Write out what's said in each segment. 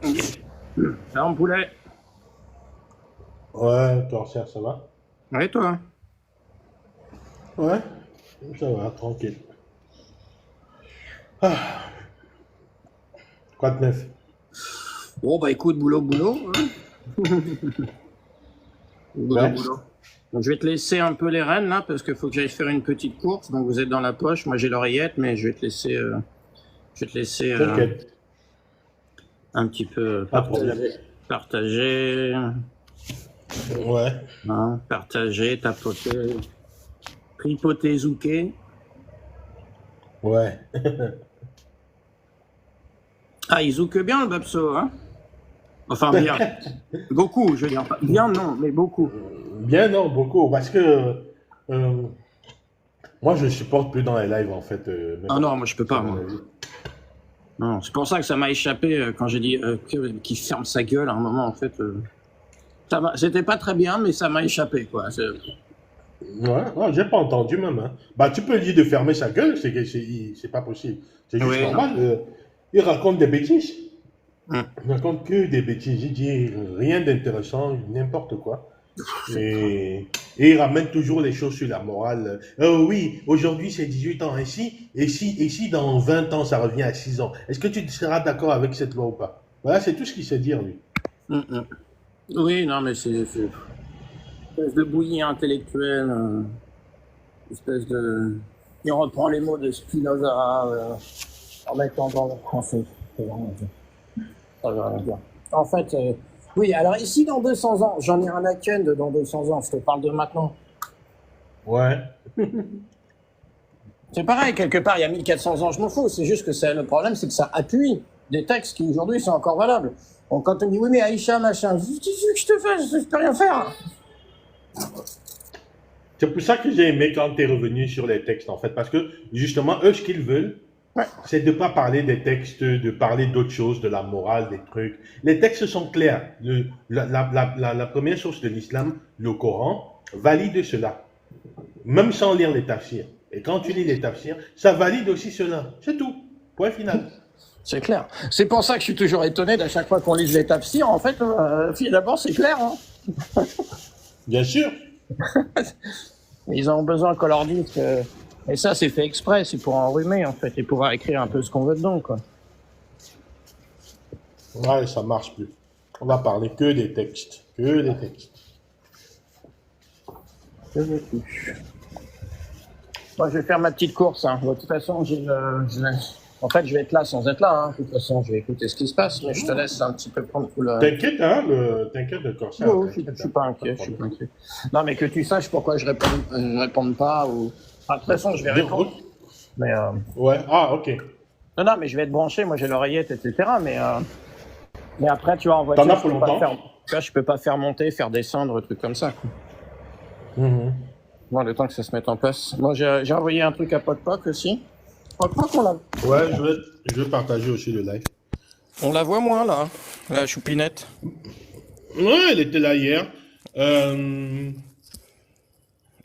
Ça, mon poulet. Ouais, Corsair, ça va? Ouais, toi? Ouais, ça va, tranquille. Ah, quoi de neuf? Bon, bah écoute, boulot, boulot. Hein. Boulot, Ouais, boulot. Donc, je vais te laisser un peu les rênes là, parce qu'il faut que j'aille faire une petite course. Donc, vous êtes dans la poche. Moi, j'ai l'oreillette, mais je vais te laisser, t'inquiète, un petit peu pas de problème. partager, Ouais, hein, partager, tapoter, tripoter, zouker. ouais. Ah, il zouke bien le Babso, hein? Enfin, bien. Beaucoup, je veux dire. Bien, non, mais beaucoup. Bien, non, beaucoup, parce que euh, moi, je supporte plus dans les lives, en fait, mais Ah bon, non, moi, je peux c'est pas, mon moi. avis. Non, c'est pour ça que ça m'a échappé quand j'ai dit qu'il ferme sa gueule à un moment, en fait. C'était pas très bien, mais ça m'a échappé, quoi. Ouais, non, j'ai pas entendu même, hein. Bah, tu peux lui dire de fermer sa gueule, c'est pas possible. C'est juste Oui, non. normal. Il raconte des bêtises. Hum. Il raconte que des bêtises. Il dit rien d'intéressant, n'importe quoi. C'est pas- Et il ramène toujours les choses sur la morale. Oui, aujourd'hui c'est 18 ans ainsi, et si dans 20 ans ça revient à 6 ans, est-ce que tu seras d'accord avec cette loi ou pas? Voilà, c'est tout ce qu'il sait dire, lui. Hum. Oui, non, mais c'est une espèce de bouillie intellectuelle, espèce de. Il reprend les mots de Spinoza en mettant dans le français. Ça veut rien dire. Ça veut rien dire. En fait, oui, alors ici, dans 200 ans, j'en ai un à Ken de dans 200 ans, je te parle de maintenant. Ouais. C'est pareil, quelque part, il y a 1400 ans, je m'en fous. C'est juste que le problème, c'est que ça appuie des textes qui aujourd'hui sont encore valables. Donc quand on me dit oui, mais Aïcha, machin, qu'est-ce que je te fais? Je peux rien faire. C'est pour ça que j'ai aimé quand tu es revenu sur les textes, en fait, parce que justement, eux, ce qu'ils veulent, Ouais. c'est de ne pas parler des textes, de parler d'autres choses, de la morale, des trucs. Les textes sont clairs. La première source de l'islam, le Coran, valide cela, même sans lire les tafsirs. Et quand tu lis les tafsirs, ça valide aussi cela. C'est tout. Point final. C'est clair. C'est pour ça que je suis toujours étonné d'à chaque fois qu'on lit les tafsirs. En fait, finalement, c'est clair. Hein. Bien sûr. Ils ont besoin qu'on leur dise que. Et ça, c'est fait exprès. C'est pour enrhumer, en fait, et pouvoir écrire un peu ce qu'on veut dedans, quoi. Ouais, ça marche plus. On va parler que des textes. Que des textes. Moi, je vais faire ma petite course. Hein. De toute façon, en fait, je vais être là sans être là. Hein. De toute façon, je vais écouter ce qui se passe, mais je te laisse un petit peu prendre tout le. T'inquiète, hein, t'inquiète de Corsair. Non, je suis pas inquiet. Je suis pas inquiet. Non, mais que tu saches pourquoi je réponds pas ou. Enfin, de toute façon, je vais répondre. Mais Ouais, ah, ok. non, non, mais je vais être branché. Moi, j'ai l'oreillette, etc. Mais après, tu vois, en T'en voiture, as pour longtemps? tu vois, je peux pas faire monter, faire descendre, trucs comme ça. Quoi. Mhm. Bon, le temps que ça se mette en place. Moi, j'ai envoyé un truc à Podpoc aussi. Podpoc, Ouais, je vais partager aussi le live. on la voit moins là, la choupinette. Ouais, elle était là hier. Euh,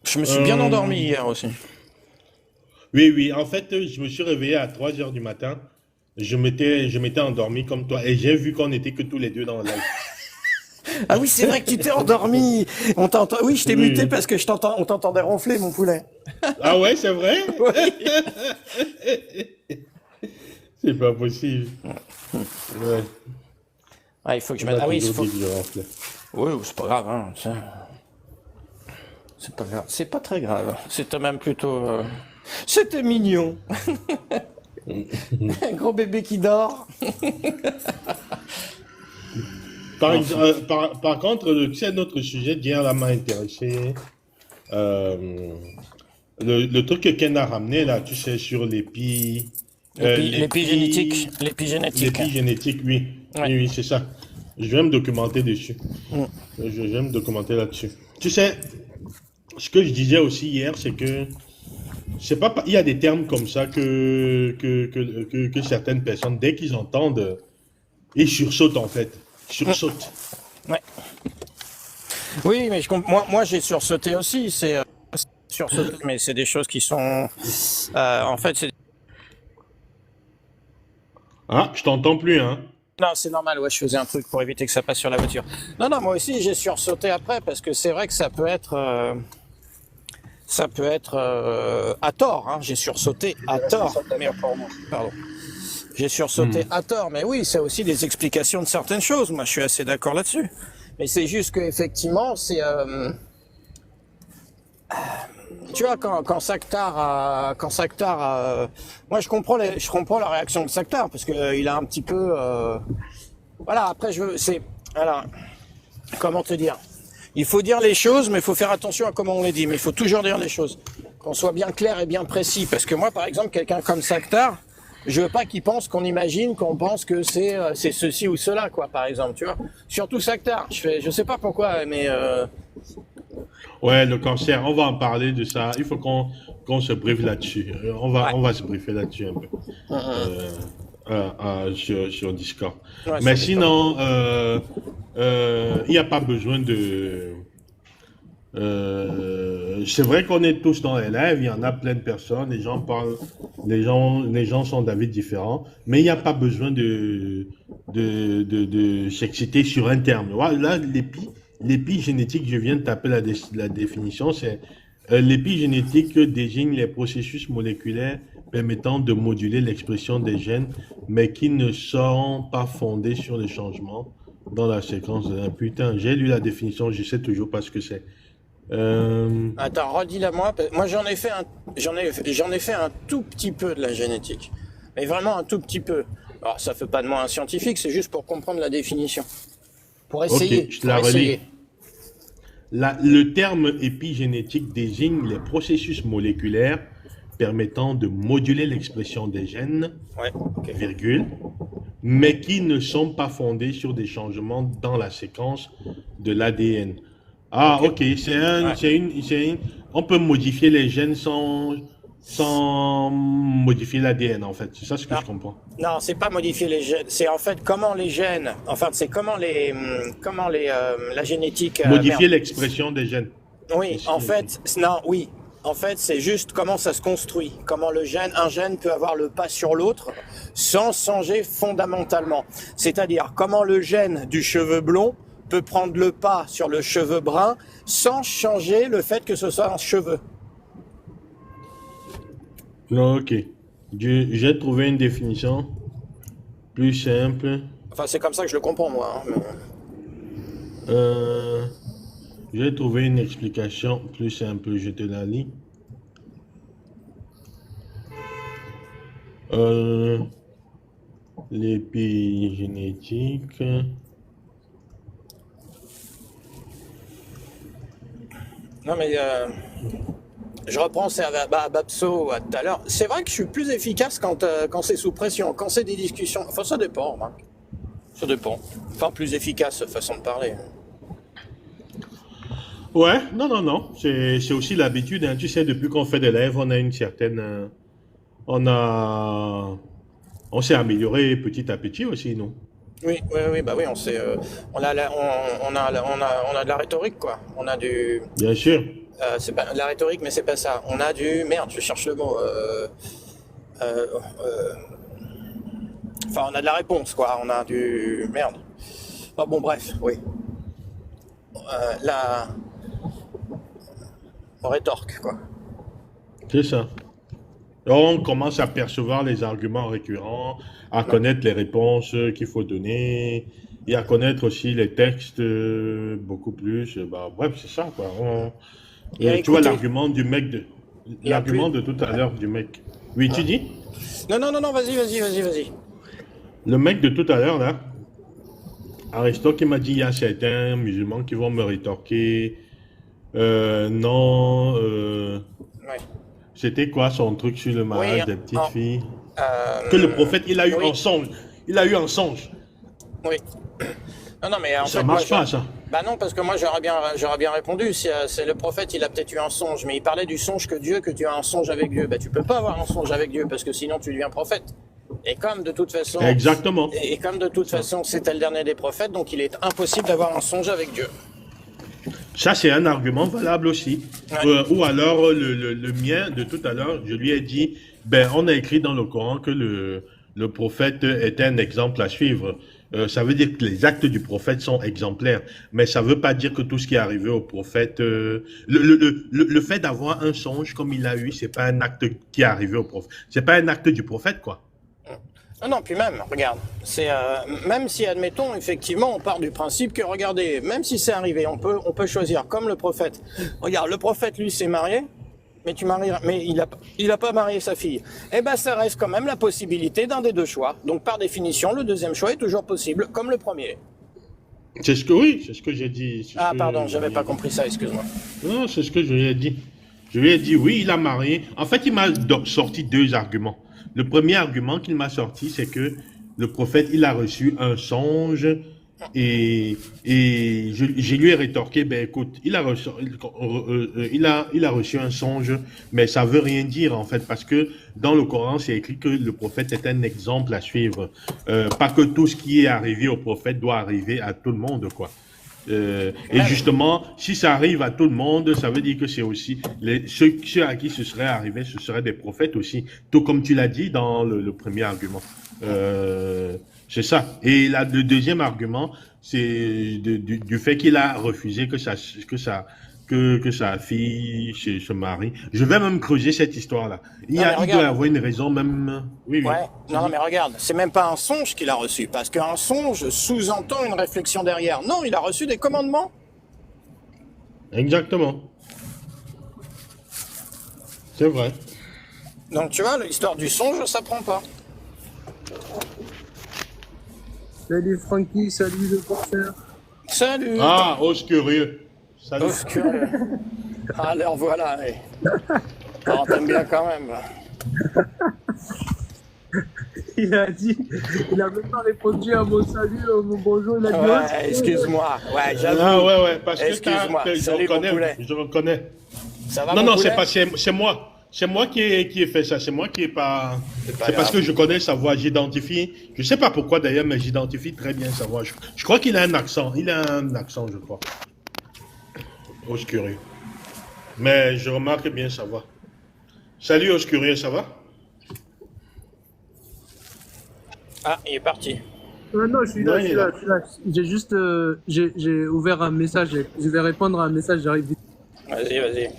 Je me suis bien endormi euh, hier aussi. oui, oui, en fait, je me suis réveillé à 3 heures du matin. Je m'étais endormi comme toi et j'ai vu qu'on n'était que tous les deux dans le live. Ah oui, c'est vrai que tu t'es endormi. On t'entend. Oui, je t'ai Oui, muté oui. parce que on t'entendait ronfler, mon poulet. Ah ouais, c'est vrai? Oui. C'est pas possible. Ouais, Ah, il faut que je on mette. m'a Ah oui, il toujours faut. dit que je ronflais. Oui, c'est pas grave, hein. C'est pas grave. C'est pas très grave. C'était même plutôt. C'était mignon. Un gros bébé qui dort. Enfin. Par contre, tu sais, notre sujet d'hier là m'a intéressé. Euh, le truc que Ken a ramené là, tu sais, sur L'épigénétique. L'épigénétique. l'épigénétique, oui. Ouais. Oui, oui, c'est ça. Je vais me documenter dessus. Mm. Je vais me documenter là-dessus. Tu sais, ce que je disais aussi hier, c'est que c'est pas, il y a des termes comme ça que certaines personnes, dès qu'ils entendent, ils sursautent en fait. Sursautent. Ouais. Oui, mais moi, j'ai sursauté aussi. C'est sursauté, mais c'est des choses qui sont. En fait, c'est. Ah, je t'entends plus, hein. Non, c'est normal, ouais, je faisais un truc pour éviter que ça passe sur la voiture. Non, non, moi aussi, j'ai sursauté après, parce que c'est vrai que ça peut être à tort, hein. J'ai sursauté à tort. Mais, pardon. J'ai sursauté à tort, mais oui, c'est aussi des explications de certaines choses. Moi, je suis assez d'accord là-dessus. Mais c'est juste que effectivement, c'est tu vois, quand Sakhtar moi je comprends la réaction de Sakhtar parce que il a un petit peu voilà. Après, alors, comment te dire, il faut dire les choses, mais il faut faire attention à comment on les dit. Mais il faut toujours dire les choses, qu'on soit bien clair et bien précis. Parce que moi, par exemple, quelqu'un comme Sakhtar, je veux pas qu'il pense qu'on imagine, qu'on pense que c'est ceci ou cela, quoi, par exemple, tu vois. Surtout Sakhtar, je sais pas pourquoi, mais Ouais, le cancer, on va en parler de ça. Il faut qu'on se briefe là-dessus. ouais, On va se briefer là-dessus un peu. Euh, sur Discord. ouais, Mais sur Discord. sinon, il n'y a pas besoin de... c'est vrai qu'on est tous dans les lives, il y en a plein de personnes, les gens parlent, les gens sont d'avis différents, mais il n'y a pas besoin de s'exciter sur un terme. Voilà, là, l'épigénétique, je viens de taper la définition, c'est l'épigénétique désigne les processus moléculaires permettant de moduler l'expression des gènes, mais qui ne sont pas fondés sur les changements dans la séquence de... Putain, j'ai lu la définition, je sais toujours pas ce que c'est. Euh, Attends, redis-la moi. Moi, j'en ai fait un tout petit peu de la génétique, mais vraiment un tout petit peu. Alors, ça fait pas de moi un scientifique, c'est juste pour comprendre la définition, ok, je te pour la essayer. relis. Le terme épigénétique désigne les processus moléculaires permettant de moduler l'expression des gènes, Ouais, ok. virgule, mais qui ne sont pas fondés sur des changements dans la séquence de l'ADN. Ah, Ok. ok, Ouais. on peut modifier les gènes sans modifier l'ADN, en fait. C'est ça ce que Non, je comprends. non, c'est pas modifier les gènes. C'est en fait comment les gènes. Enfin, c'est comment la génétique. Merde. Modifier l'expression des gènes. Oui, en fait, non, oui. En fait, c'est juste comment ça se construit, comment un gène peut avoir le pas sur l'autre sans changer fondamentalement. C'est-à-dire comment le gène du cheveu blond peut prendre le pas sur le cheveu brun sans changer le fait que ce soit un cheveu. Ok. J'ai trouvé une définition plus simple. Enfin, c'est comme ça que je le comprends, moi, hein, Euh, j'ai trouvé une explication plus simple. Je te la lis. Euh, l'épigénétique. Non, mais je reprends c'est à Babso à tout à l'heure. C'est vrai que je suis plus efficace quand c'est sous pression, quand c'est des discussions. Enfin, ça dépend, remarque. Ça dépend. Enfin, plus efficace, façon de parler. Ouais, non, non, non. C'est aussi l'habitude, hein. Tu sais, depuis qu'on fait des lives, on a une certaine. On a. On s'est amélioré petit à petit aussi, non? Oui, oui, oui, bah oui, on a, on a de la rhétorique, quoi. On a du, Bien sûr. c'est pas de la rhétorique, mais c'est pas ça. On a du, merde, je cherche le mot. Euh, euh, enfin, on a de la réponse, quoi. On a du, merde. Ah, bon, bref, oui. La rétorque, quoi. C'est ça. On commence à percevoir les arguments récurrents, à Ouais. connaître les réponses qu'il faut donner et à connaître aussi les textes beaucoup plus. Bah, bref, c'est ça, quoi. Et à Tu vois écouter. Et à plus. l'argument de tout à l'heure du mec. Oui, tu dis? Non, non, non, non, vas-y. Le mec de tout à l'heure, là, Aristote qui m'a dit, il y a certains musulmans qui vont me rétorquer. Non, Ouais. c'était quoi son truc sur le Oui, mariage des petites en- filles? Que le prophète, il a eu oui, un songe. Il a eu un songe. oui. Non, non, mais en Ça fait, moi, marche pas, ça. bah non, parce que moi, j'aurais bien répondu. C'est le prophète, il a peut-être eu un songe, mais il parlait du songe que tu as un songe avec Dieu. Bah, tu peux pas avoir un songe avec Dieu, parce que sinon, tu deviens prophète. Et comme de toute façon, Exactement. Ça, c'était le dernier des prophètes, donc il est impossible d'avoir un songe avec Dieu. ça, c'est un argument valable aussi. Ouais. Ou alors, le mien de tout à l'heure, je lui ai dit, ben, on a écrit dans le Coran que le prophète était un exemple à suivre. Ça veut dire que les actes du prophète sont exemplaires, mais ça veut pas dire que tout ce qui est arrivé au prophète, le fait d'avoir un songe comme il a eu, c'est pas un acte qui est arrivé au prophète, c'est pas un acte du prophète, quoi. Ah non, puis même, regarde, même si, admettons, effectivement, on part du principe que, regardez, même si c'est arrivé, on peut choisir, comme le prophète. Regarde, le prophète, lui, s'est marié, mais il a pas marié sa fille. Eh ben, ça reste quand même la possibilité d'un des deux choix. Donc, par définition, le deuxième choix est toujours possible, comme le premier. C'est ce que j'ai dit. Ah, pardon, j'avais pas compris ça, excuse-moi. Non, c'est ce que je lui ai dit. Je lui ai dit, oui, il a marié. En fait, il m'a sorti deux arguments. Le premier argument qu'il m'a sorti, c'est que le prophète, il a reçu un songe et je lui ai rétorqué, ben écoute, il a reçu un songe, mais ça veut rien dire en fait, parce que dans le Coran, c'est écrit que le prophète est un exemple à suivre. Pas que tout ce qui est arrivé au prophète doit arriver à tout le monde, quoi. Et justement, si ça arrive à tout le monde, ça veut dire que c'est aussi ceux à qui ce serait arrivé, ce seraient des prophètes aussi, tout comme tu l'as dit dans le premier argument. C'est ça. Et là, le deuxième argument, c'est du fait qu'il a refusé que sa fille se marie. Je vais même creuser cette histoire-là. Il doit y avoir une raison même. Oui, oui. Ouais. Non, mais regarde, c'est même pas un songe qu'il a reçu, parce qu'un songe sous-entend une réflexion derrière. Non, il a reçu des commandements. Exactement. C'est vrai. Donc tu vois, l'histoire du songe, ça prend pas. Salut Francky, salut le porteur. Salut. Ah, os curieux. Salut. Os curieux. Alors voilà. On t'aime bien quand même. Il a même pas répondu à mon salut, mon bonjour, il a dit. Ouais, excuse-moi. Ouais, j'avoue. Ah ouais, parce que excuse-moi. je reconnais. Ça va, Non, c'est moi. C'est moi qui ai fait ça. C'est moi qui ai pas. C'est parce que je connais sa voix. J'identifie. Je sais pas pourquoi d'ailleurs, mais j'identifie très bien sa voix. Je crois qu'il a un accent. Il a un accent, je crois. Oscurieux. Mais je remarque bien sa voix. Salut Oscurieux, ça va? Ah, il est parti. Non, je suis là. J'ai juste j'ai ouvert un message. Je vais répondre à un message, j'arrive vite. Vas-y.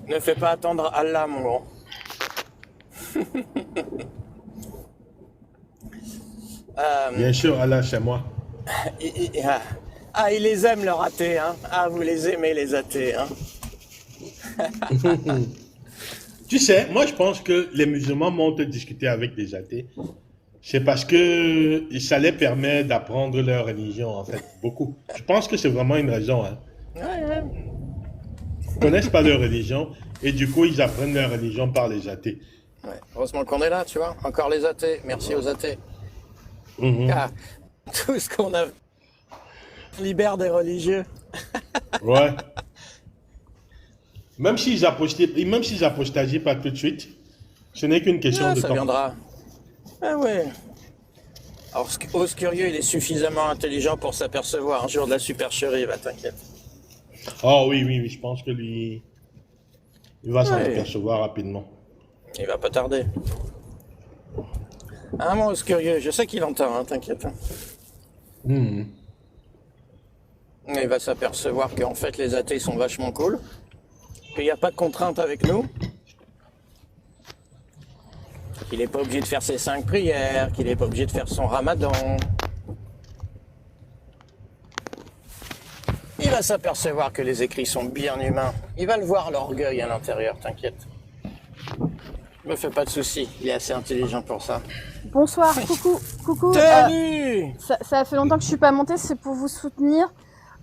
Ne fais pas attendre Allah, mon grand. Bien sûr, Allah, c'est moi. Il les aime, leurs athées, hein. Ah, vous les aimez, les athées, hein. Tu sais, moi je pense que les musulmans montent discuter avec des athées. C'est parce que ça les permet d'apprendre leur religion, en fait, beaucoup. Je pense que c'est vraiment une raison, hein. Ouais. Ils connaissent pas leur religion et du coup ils apprennent leur religion par les athées. Ouais. Heureusement qu'on est là, tu vois. Encore les athées. Merci aux athées. Tout ce qu'on a libère des religieux. Ouais. Même s'ils apostasient pas tout de suite, ce n'est qu'une question de ça temps. viendra. Ah ouais. Alors, Oscurieux, il est suffisamment intelligent pour s'apercevoir un jour de la supercherie, va, t'inquiète. Oh oui, je pense que lui, il va s'en apercevoir rapidement. Il va pas tarder. Ah, mon Oscurieux, je sais qu'il entend, hein, t'inquiète. Il va s'apercevoir qu'en fait, les athées sont vachement cool. Qu'il n'y a pas de contrainte avec nous. Qu'il n'est pas obligé de faire ses 5 prières, qu'il n'est pas obligé de faire son ramadan. Il va s'apercevoir que les écrits sont bien humains. Il va le voir, l'orgueil à l'intérieur, t'inquiète. Me fais pas de soucis, il est assez intelligent pour ça. Bonsoir, coucou. Salut. Ça fait longtemps que je suis pas montée, c'est pour vous soutenir.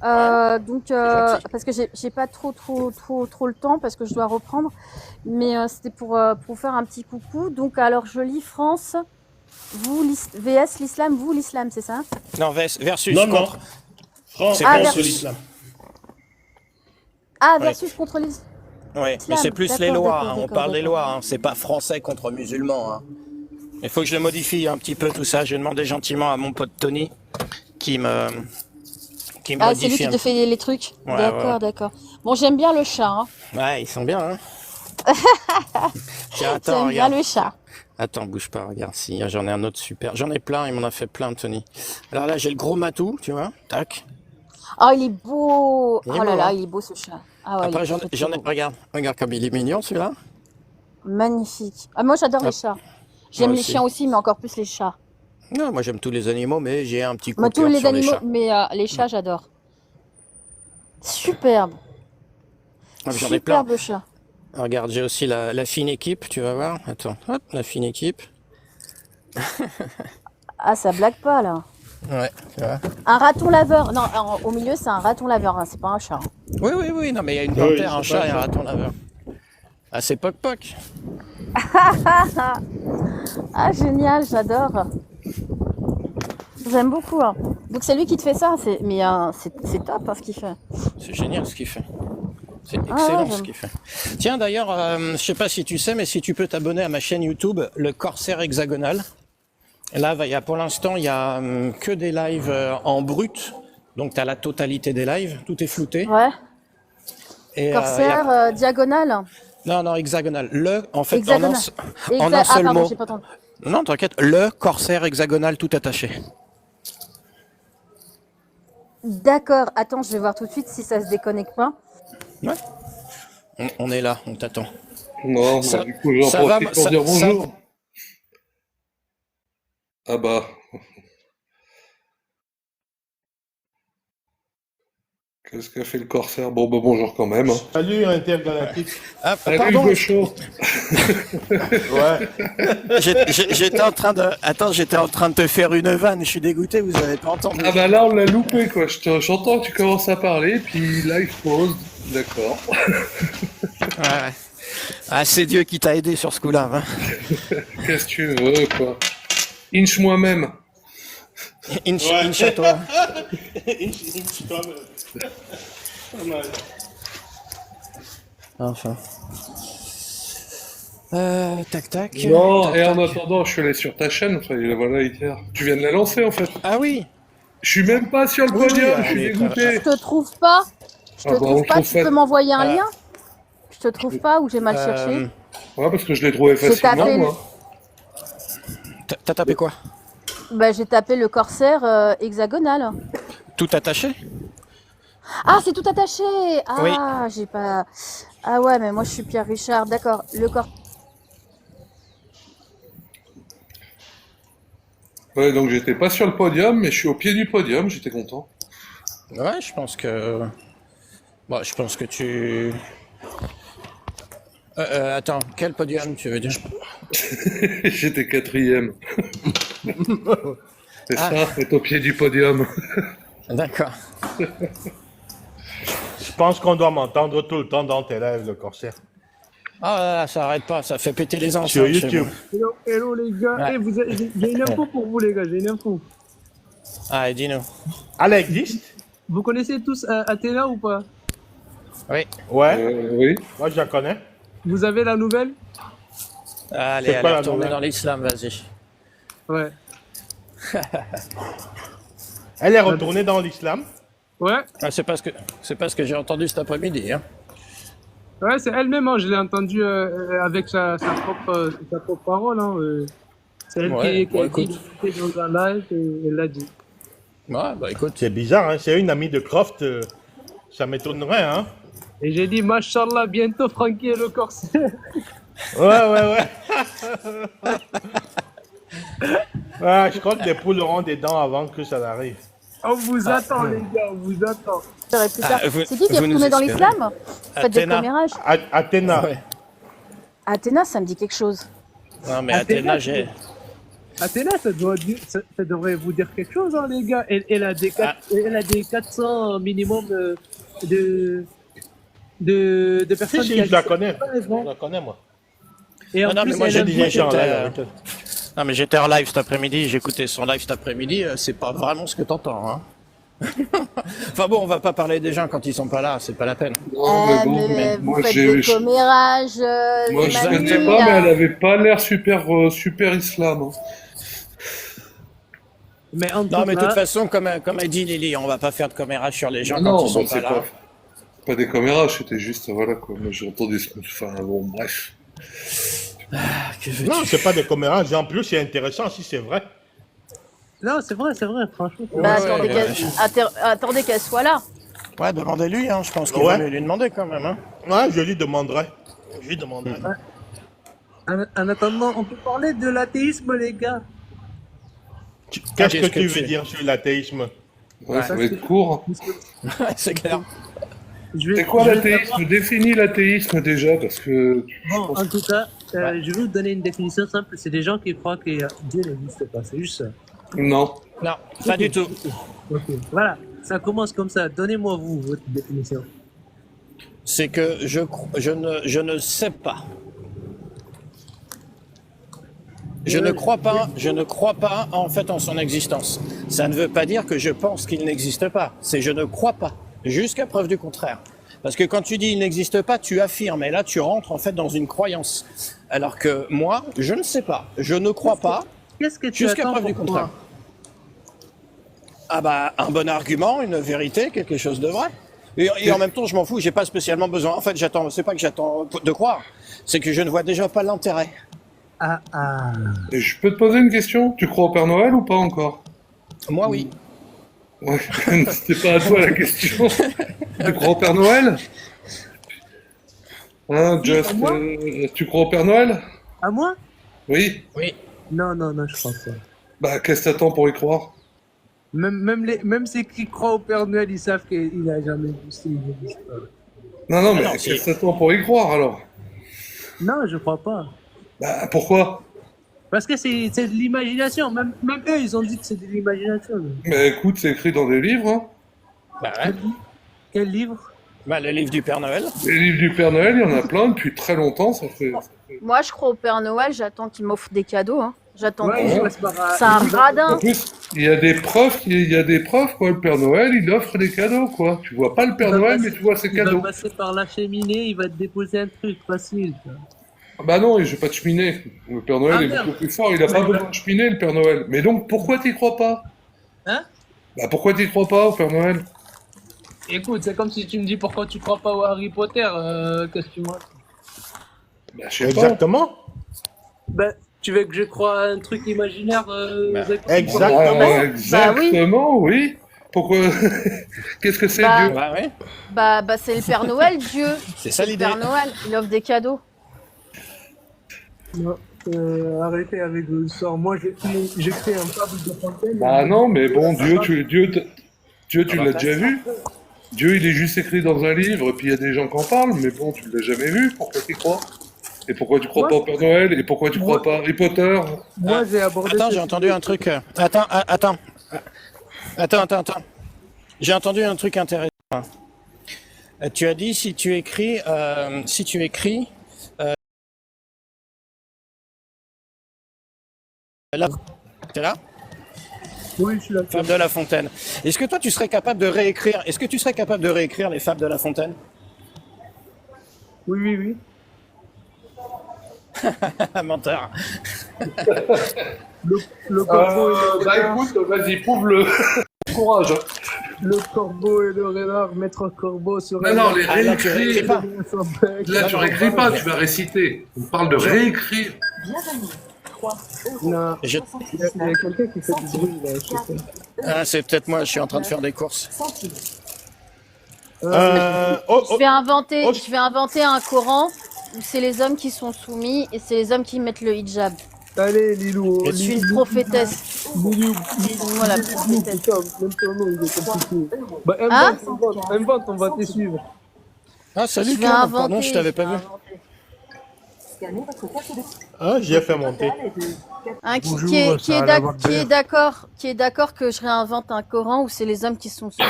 Parce que j'ai pas trop le temps parce que je dois reprendre, mais c'était pour faire un petit coucou. Donc alors je lis France, VS l'islam, vous l'islam, c'est ça? Non, versus Non. contre. France C'est contre versus. l'islam. Ah, versus contre l'islam. Oui, mais c'est plus les lois, hein, on d'accord, parle des lois, hein. C'est pas français contre musulmans. Hein. Il faut que je le modifie un petit peu tout ça. J'ai demandé gentiment à mon pote Tony qui me modifie. Ah, c'est lui qui te fait les trucs. Ouais, D'accord. Bon, j'aime bien le chat. Hein. Ouais, ils sont bien, hein. Tiens, attends, J'aime bien regarde. le chat. Attends, bouge pas, regarde, si j'en ai un autre super. J'en ai plein, il m'en a fait plein, Tony. Alors là, j'ai le gros matou, tu vois, tac. Oh, il est beau. Il est Oh là beau, là, hein. il est beau ce chat. Ah ouais, il Après, est j'en très, très j'en ai, beau. regarde comme il est mignon, celui-là. Magnifique. Ah, moi, j'adore les Hop, chats. moi J'aime les aussi. chiens aussi, mais encore plus les chats. Non, moi, j'aime tous les animaux, mais j'ai un petit coup Moi, de tous cœur les sur les animaux, chats. mais les chats, j'adore. Superbe. Ah, j'en ai plein. Superbe chat. Regarde, j'ai aussi la fine équipe, tu vas voir. Attends, hop, la fine équipe. Ah, ça blague pas, là. Ouais, tu vois. Un raton laveur. Non, au milieu, c'est un raton laveur, hein, c'est pas un chat. Oui, oui, oui, non, mais il y a une Oui, panthère, un c'est chat pas et un ça. raton laveur. Ah, c'est poc-poc. Ah, génial, j'adore. J'aime beaucoup. Hein. Donc, c'est lui qui te fait ça. Mais c'est top hein, ce qu'il fait. C'est génial ce qu'il fait. C'est Ah, excellent ouais, ce qu'il fait. Tiens, d'ailleurs, je sais pas si tu sais, mais si tu peux t'abonner à ma chaîne YouTube, le Corsaire Hexagonal. Là, pour l'instant, il y a que des lives en brut. Donc, tu as la totalité des lives. Tout est flouté. Ouais. Et, Corsaire, diagonale. non, hexagonal. En fait, Hexagonal. en un Ah, seul pardon, mot. j'ai pas entendu. Non, t'inquiète. Le Corsaire Hexagonal tout attaché. D'accord. Attends, je vais voir tout de suite si ça se déconnecte pas. Ouais. On est là, on t'attend. Non, Ça, bah, du coup, j'en ça va, profite pour dire ça, bonjour. Ah bah, qu'est-ce qu'a fait le corsaire? Bon, bah bonjour quand même. Hein. Salut Intergalactique. Ah, Salut pardon, Gaucho. Ouais. j'étais en train de, attends, j'étais en train de te faire une vanne. Je suis dégoûté, vous avez pas entendu. Ah bah là, on l'a loupé quoi. J'entends que tu commences à parler, puis live pause. D'accord. Ouais. Ah, c'est Dieu qui t'a aidé sur ce coup-là. Hein. Qu'est-ce que tu veux quoi? Inch moi-même. Inch à toi. Enfin. Tac tac. Non, Tac, et en tac. attendant, je suis allé sur ta chaîne. Enfin, voilà, hier. Tu viens de la lancer en fait. Ah oui. Je suis même pas sur le Oui, podium, oui, je suis allez, dégoûté. Je te trouve pas. Je te Ah bah, on trouve le pas. trouve Tu peux fait. m'envoyer un Euh, lien? Je te trouve pas ou j'ai mal cherché. Ouais, parce que je l'ai trouvé J'ai facilement, tapé, moi. T'as tapé quoi? j'ai tapé le corsaire hexagonal. Tout attaché? Ah, c'est tout attaché. Oui. Ah, j'ai pas. Ah ouais, mais moi je suis Pierre Richard. D'accord. Le corps. Ouais, donc j'étais pas sur le podium, mais je suis au pied du podium, j'étais content. Ouais, je pense que. Bon, je pense que tu. Attends, quel podium tu veux dire? J'étais quatrième. C'est Ah. ça, être au pied du podium. D'accord. Je pense qu'on doit m'entendre tout le temps dans tes lives, le Corsaire. Ah là là, ça arrête pas, ça fait péter les enceintes. Sur chez YouTube. moi. Hello, hello les gars. Ouais. J'ai une info pour vous les gars, j'ai une info. Ah, et dis-nous. Ah, elle existe? Vous connaissez tous Athéna ou pas? Oui. Ouais, Oui. moi je la connais. Vous avez la nouvelle? Allez, C'est allez, quoi la retournez nouvelle? dans l'islam, vas-y. Ouais. Elle est retournée dans l'islam. Ouais, Ah, c'est pas ce que j'ai entendu cet après-midi. Hein. ouais, c'est elle-même, hein, je l'ai entendu avec sa propre parole. Hein, c'est elle Ouais, qui a écoute. dit dans un live et elle l'a dit. Ouais, bah écoute. C'est bizarre, hein? C'est une amie de Croft. Ça m'étonnerait, hein? Et j'ai dit, Mashallah, bientôt Francky et le corsaire. Ouais. Ouais, je crois que les poules auront des dents avant que ça n'arrive. On vous attend, les gars, on vous attend. J'aurais plus tard. Ah, vous- C'est qui est vous nous retourné dans espérez. l'islam? Faites des Athéna. commérages. Athéna. Ouais. Athéna, ça me dit quelque chose. Non, mais Athéna, Athéna, j'ai. Athéna, ça devrait vous dire quelque chose, hein, les gars. Elle a des 400 minimum de personnes Si, qui je la accèdent connais. au live, hein. Je la connais, moi. Et en Non, mais plus, moi, elle j'ai a dit, dit- J'ai déjà en live j'étais, avec elle. Non, mais j'étais en live cet après-midi, j'ai écouté son live cet après-midi, c'est pas vraiment ce que t'entends. Hein. Enfin bon, on va pas parler des gens quand ils sont pas là, c'est pas la peine. Non, mais Ah, bon, mais vous moi faites j'ai. des commérages. Moi les je mamies, connais pas, là. mais elle avait pas l'air super islam. Hein. Mais en Non, tout mais de cas, toute façon, comme a dit Lily, on va pas faire de commérage sur les gens quand Non, ils sont bah, pas c'est là. pas des caméras, c'était juste, voilà quoi. Moi j'ai entendu ce qu'on. Enfin bon, bref. Que veux-tu? Non, c'est pas des commérages. En plus, c'est intéressant si c'est vrai. Non, c'est vrai, franchement. Bah, Ouais, attendez qu'elle soit là. Ouais, demandez-lui, hein. Je pense qu'il Ouais. va lui demander quand même, hein. Ouais, je lui demanderai. Je lui demanderai. En attendant, on peut parler de l'athéisme, les gars. Qu'est-ce que Qu'est-ce que tu tu- veux dire sur l'athéisme? Ouais, ça va être court. C'est clair. C'est quoi l'athéisme? Définis l'athéisme déjà, parce que... Bon, en tout cas, je vais vous donner une définition simple. C'est des gens qui croient que Dieu n'existe pas. C'est juste ça. Non. Non, pas du tout. Ok. Voilà. Ça commence comme ça. Donnez-moi, vous, votre définition. C'est que je ne sais pas. Je ne crois pas en fait en son existence. Ça ne veut pas dire que je pense qu'il n'existe pas. C'est je ne crois pas, jusqu'à preuve du contraire. Parce que quand tu dis il n'existe pas, tu affirmes, et là tu rentres en fait dans une croyance. Alors que moi, je ne sais pas, je ne crois pas, Qu'est-ce que tu jusqu'à attends preuve du pour contraire. toi? Ah bah un bon argument, une vérité, quelque chose de vrai. Et en même temps, je m'en fous, j'ai pas spécialement besoin. En fait, c'est pas que j'attends de croire, c'est que je ne vois déjà pas l'intérêt. Ah. Et je peux te poser une question? Tu crois au Père Noël ou pas encore? Moi, oui. Ouais, c'était pas à toi la question. Tu crois au Père Noël? Hein, Just, moi tu crois au Père Noël? À moi? Oui. Oui. Non, je crois pas. Bah, qu'est-ce que t'attends pour y croire? Même ceux qui croient au Père Noël, ils savent qu'il n'a jamais existé. Il n'existe pas. Non, mais non, qu'est-ce que t'attends pour y croire alors? Non, je crois pas. Bah, pourquoi? Parce que c'est de l'imagination. Même eux, ils ont dit que c'est de l'imagination. Mais écoute, c'est écrit dans des livres, hein. Bah ouais. Quel livre? Bah, le livre du Père Noël. Les livres du Père Noël, il y en a plein depuis très longtemps, ça fait... Moi, je crois au Père Noël, j'attends qu'il m'offre des cadeaux. Hein. J'attends Ouais, toujours. il passe par, C'est un En radin. plus, il y a des preuves, quoi. Le Père Noël, il offre des cadeaux, quoi. Tu vois pas le Père Noël, mais tu vois ses Il va cadeaux. passer par la cheminée, il va te déposer un truc facile. quoi. Ah bah non, j'ai pas de cheminée. Le Père Noël Ah, est merde. beaucoup plus fort, il a pas besoin de cheminée, le Père Noël. Mais donc, pourquoi t'y crois pas? Hein? Bah pourquoi t'y crois pas au Père Noël? Écoute, c'est comme si tu me dis pourquoi tu crois pas au Harry Potter. Qu'est-ce que tu m'as Bah je sais pas. Exactement. Ben, tu veux que je croie à un truc imaginaire Exactement. Exactement, oui. Pourquoi? Qu'est-ce que c'est Bah, Dieu? Bah ouais. Bah, c'est le Père Noël, Dieu. C'est ça le l'idée. Père Noël, il offre des cadeaux. Non, arrêtez avec le sort. Moi, j'ai créé un fable de fontaine. Bah non, mais bon, Dieu, tu l'as déjà vu? Dieu, il est juste écrit dans un livre, et puis il y a des gens qui en parlent, mais bon, tu l'as jamais vu, pourquoi tu crois? Et pourquoi tu crois pas au Père Noël? Et pourquoi tu crois pas à Harry Potter? Moi, j'ai abordé. Attends, j'ai entendu un truc. Attends. J'ai entendu un truc intéressant. Tu as dit si tu écris, là, t'es là? Oui, je suis là. Fable de La Fontaine. Est-ce que toi tu serais capable de réécrire? Est-ce que tu serais capable de réécrire les fables de La Fontaine? Oui. Menteur. Le corbeau et le Bah renard. écoute, vas-y, prouve-le. Courage. Le corbeau et le renard, maître corbeau sur Non, les Ah, là, tu réécrire. réécris pas. Là, tu réécris pas, tu vas réciter. On parle de réécrire. Non, Je- il y a quelqu'un qui fait du bruit là, je sais pas. Ah, c'est peut-être moi, je suis en train de faire des courses. Je oh, je vais inventer un Coran où c'est les hommes qui sont soumis et c'est les hommes qui mettent le hijab. Allez, Lilou. Je Je suis une prophétesse. Lilou, Moi, la prophétesse. putain, même ton nom, il est compliqué. Bah, Hein invente, on va te suivre. Ah, Je salut, vais Clément. inventer. Pardon, je t'avais pas vu. Ah, j'ai fait monter. Hein, qui Bonjour, est ça a l'air d'avoir qui est d'accord que je réinvente un Coran où c'est les hommes qui sont soumis.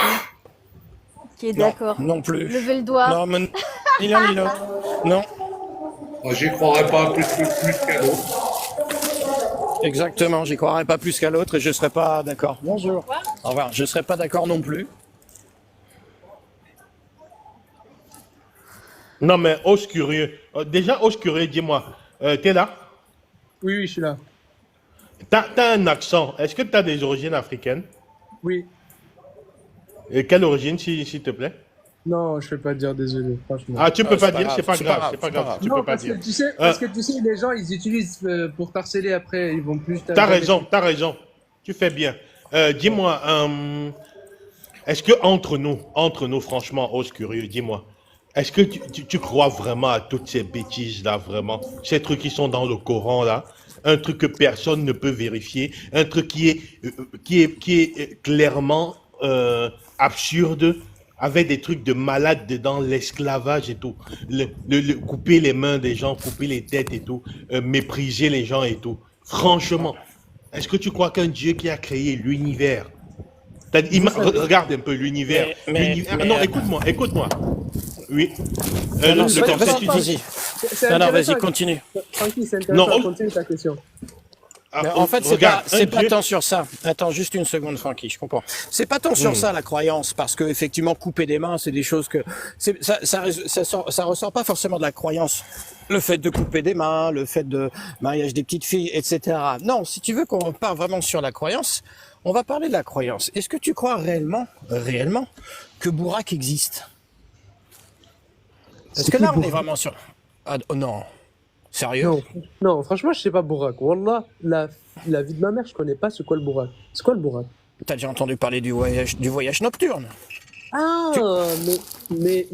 Qui est d'accord. Non plus. Levez le doigt. Non, mais ni l'un ni l'autre. Non, Oh, j'y croirais pas plus qu'à l'autre. exactement. J'y croirais pas plus qu'à l'autre et je serais pas d'accord. Bonjour. Au revoir. Je serais pas d'accord non plus. Non, mais os curieux. Déjà, os curieux, dis-moi. T'es là? Oui, je suis là. T'as un accent. Est-ce que t'as des origines africaines? Oui. Et quelle origine, s'il te plaît? Non, je vais pas dire désolé, franchement. Ah, tu peux pas c'est pas dire, grave, c'est pas c'est pas grave, grave, c'est pas c'est pas grave, grave. tu Non, peux pas parce dire. que tu sais, les gens, ils utilisent pour t'harceler après, ils vont plus. T'as raison, t'as raison. Tu fais bien. Dis-moi, est-ce que entre nous, franchement, ose curieux, dis-moi, est-ce que tu crois vraiment à toutes ces bêtises-là, vraiment? Ces trucs qui sont dans le Coran, là? Un truc que personne ne peut vérifier, un truc qui est clairement absurde, avec des trucs de malade dedans, l'esclavage et tout. Couper les mains des gens, couper les têtes et tout, mépriser les gens et tout. Franchement, est-ce que tu crois qu'un Dieu qui a créé l'univers, regarde un peu l'univers. Non, écoute-moi. Oui. Non, Le concept, vas-y. C'est Non, intéressant. vas-y, continue. Tranquille, c'est Non, intéressant. Continue ta question. Mais en fait, regarde, c'est pas Dieu- tant sur ça. Attends, juste une seconde, Francky, je comprends. C'est pas tant sur ça, la croyance, parce que effectivement, couper des mains, c'est des choses que ça ressort pas forcément de la croyance. Le fait de couper des mains, le fait de mariage des petites filles, etc. Non, si tu veux qu'on repart vraiment sur la croyance, on va parler de la croyance. Est-ce que tu crois réellement, que Bourak existe? Parce que là, on est vraiment sur... Ah, oh non. Sérieux? Non, non, franchement, je sais pas Bourak. Wallah, la vie de ma mère, je connais pas c'est quoi le Bourak. C'est quoi le Bourak? T'as déjà entendu parler du voyage nocturne? Ah, mais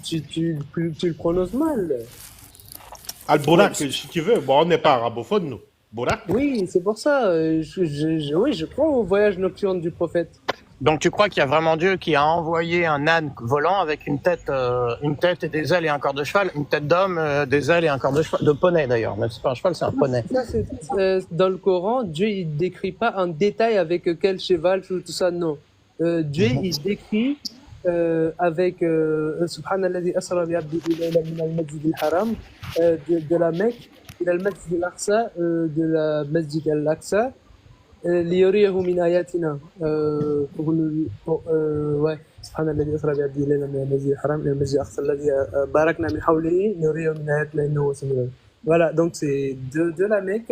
tu le prononces mal. Al-Borak, si tu veux. Bon, on n'est pas arabophone, nous. Borak. Oui, c'est pour ça. Oui, je crois au voyage nocturne du prophète. Donc tu crois qu'il y a vraiment Dieu qui a envoyé un âne volant avec une tête et des ailes et un corps de cheval, une tête d'homme, des ailes et un corps de cheval, de poney d'ailleurs, même si c'est pas un cheval, c'est un poney. Ça, dans le Coran, Dieu il décrit pas en détail avec quel cheval, tout ça, non. Dieu il décrit avec Subhanallah asra bi abdihi laylan min al-masjid al-haram de la Mecque ila al-masjid al-aqsa de la masjid al-aqsa ليريه من آياتنا سبحان الذي أسرى بعبده ليلا من المسجد الحرام إلى المسجد الأقصى الذي باركنا من حوله ليريه من آياتنا إنه هو السميع العليم. Voilà, donc c'est de la Mecque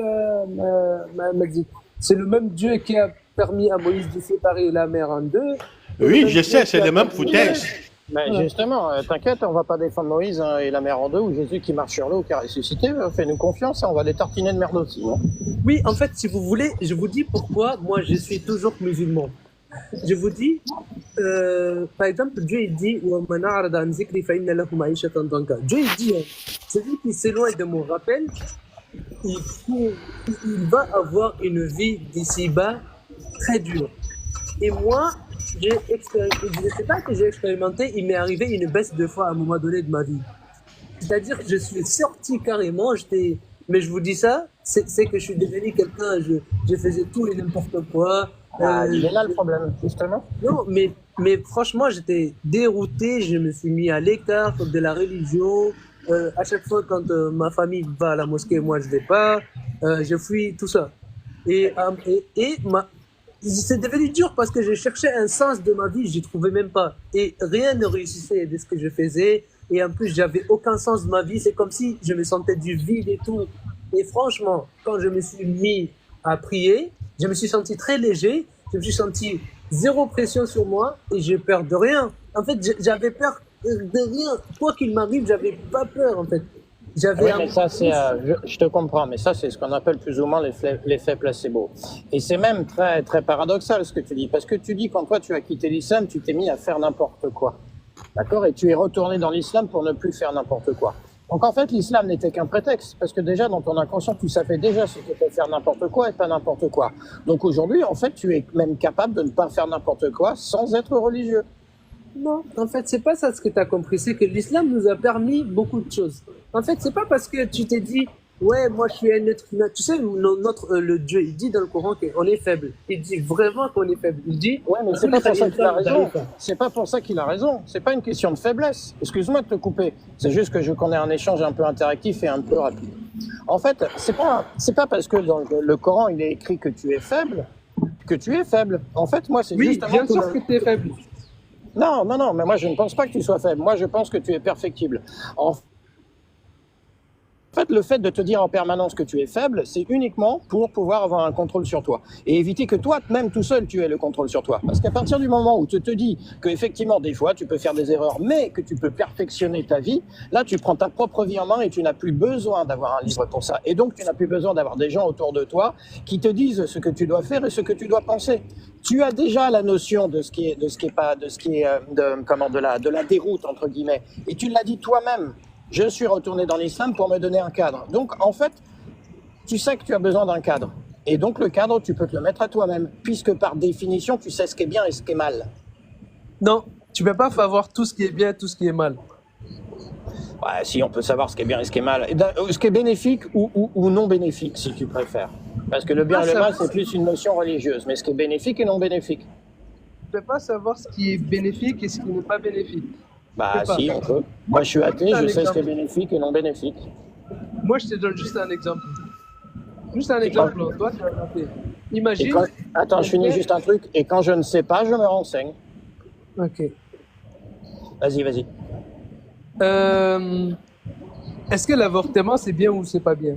m'a dit. C'est le même Dieu qui a permis à Moïse de séparer la mer en deux. Oui, je sais, c'est les mêmes foutaises. Mais justement, t'inquiète, on va pas défendre Moïse et la mer en deux, ou Jésus qui marche sur l'eau, qui a ressuscité, fais-nous confiance, on va les tartiner de merde aussi. Non? Oui, en fait, si vous voulez, je vous dis pourquoi moi je suis toujours musulman. Je vous dis, par exemple, Dieu il dit Dieu il dit, celui qui s'éloigne de mon rappel, il va avoir une vie d'ici-bas très dure. Et moi, je ne sais pas que j'ai expérimenté, il m'est arrivé une baisse de foi à un moment donné de ma vie. C'est-à-dire que je suis sorti carrément, mais je vous dis ça, c'est que je suis devenu quelqu'un, je faisais tout et n'importe quoi. Il est là le problème, justement. Non, mais franchement, j'étais dérouté, je me suis mis à l'écart de la religion. À chaque fois, quand ma famille va à la mosquée, moi je vais pas. Je fuis, tout ça. C'est devenu dur parce que je cherchais un sens de ma vie, j'y trouvais même pas. Et rien ne réussissait de ce que je faisais. Et en plus, j'avais aucun sens de ma vie. C'est comme si je me sentais du vide et tout. Et franchement, quand je me suis mis à prier, je me suis senti très léger. Je me suis senti zéro pression sur moi et j'ai peur de rien. En fait, j'avais peur de rien. Quoi qu'il m'arrive, j'avais pas peur en fait. Oui, mais ça, c'est, je te comprends, mais ça, c'est ce qu'on appelle plus ou moins l'effet placebo. Et c'est même très, très paradoxal ce que tu dis, parce que tu dis quand toi tu as quitté l'islam, tu t'es mis à faire n'importe quoi. D'accord? Et tu es retourné dans l'islam pour ne plus faire n'importe quoi. Donc en fait, l'islam n'était qu'un prétexte, parce que déjà dans ton inconscient, tu savais déjà ce qu'était faire n'importe quoi et pas n'importe quoi. Donc aujourd'hui, en fait, tu es même capable de ne pas faire n'importe quoi sans être religieux. Non, en fait, c'est pas ça ce que tu as compris, c'est que l'islam nous a permis beaucoup de choses. En fait, c'est pas parce que tu t'es dit, ouais, moi je suis un être humain. Tu sais, le Dieu, il dit dans le Coran qu'on est faible. Il dit vraiment qu'on est faible. Il dit, ouais, mais c'est pas pour ça qu'il a raison. C'est pas pour ça qu'il a raison. C'est pas une question de faiblesse. Excuse-moi de te couper. C'est juste que je veux qu'on ait un échange un peu interactif et un peu rapide. En fait, c'est pas parce que dans le Coran il est écrit que tu es faible que tu es faible. En fait, moi, c'est justement. Oui, bien sûr que tu es faible. Non, mais moi je ne pense pas que tu sois faible. Moi je pense que tu es perfectible. En En fait, le fait de te dire en permanence que tu es faible, c'est uniquement pour pouvoir avoir un contrôle sur toi et éviter que toi-même tout seul tu aies le contrôle sur toi. Parce qu'à partir du moment où tu te dis que effectivement des fois tu peux faire des erreurs, mais que tu peux perfectionner ta vie, là tu prends ta propre vie en main et tu n'as plus besoin d'avoir un livre pour ça. Et donc tu n'as plus besoin d'avoir des gens autour de toi qui te disent ce que tu dois faire et ce que tu dois penser. Tu as déjà la notion de ce qui est de la déroute entre guillemets, et tu l'as dit toi-même. Je suis retourné dans l'islam pour me donner un cadre. Donc, en fait, tu sais que tu as besoin d'un cadre. Et donc, le cadre, tu peux te le mettre à toi-même, puisque par définition, tu sais ce qui est bien et ce qui est mal. Non, tu peux pas savoir tout ce qui est bien, tout ce qui est mal. Ouais, si, on peut savoir ce qui est bien et ce qui est mal. Ce qui est bénéfique ou non bénéfique, si tu préfères. Parce que le bien et le mal, c'est plus une notion religieuse. Mais ce qui est bénéfique et non bénéfique. Tu peux pas savoir ce qui est bénéfique et ce qui n'est pas bénéfique. Bah si, on peut. Moi, je suis athée, je sais ce qui est bénéfique et non bénéfique. Moi, je te donne juste un exemple. Juste un exemple. Toi, tu as athée. Imagine... Attends, je finis juste un truc. Et quand je ne sais pas, je me renseigne. Ok. Vas-y. Est-ce que l'avortement, c'est bien ou c'est pas bien?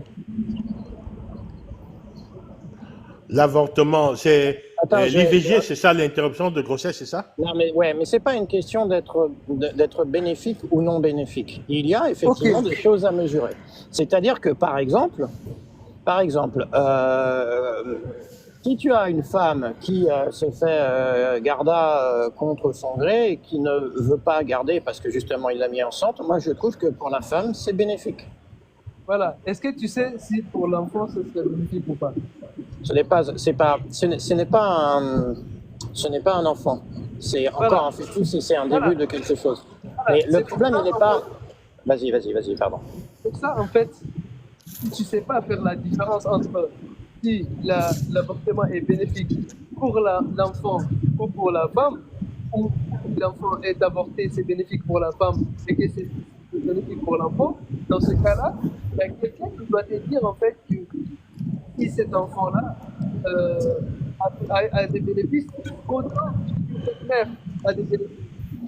L'avortement, c'est Attends, l'IVG, c'est ça, l'interruption de grossesse, c'est ça? Non, mais c'est pas une question d'être bénéfique ou non bénéfique. Il y a effectivement des choses à mesurer. C'est-à-dire que, par exemple, si tu as une femme qui se fait garda contre son gré et qui ne veut pas garder parce que justement il l'a mis enceinte, moi je trouve que pour la femme c'est bénéfique. Voilà. Est-ce que tu sais si pour l'enfant, ce serait bénéfique ou pas? Ce n'est pas un enfant. C'est encore un fœtus et c'est un début de quelque chose. Mais le problème, il n'est pas... Vas-y, pardon. Pour ça, en fait, si tu ne sais pas faire la différence entre si l'avortement est bénéfique pour l'enfant ou pour la femme, ou l'enfant est avorté, c'est bénéfique pour la femme et que c'est bénéfique pour l'enfant, dans ce cas-là, il y a quelqu'un qui doit te dire en fait que si cet enfant-là a des bénéfices, autant que cette mère a des bénéfices.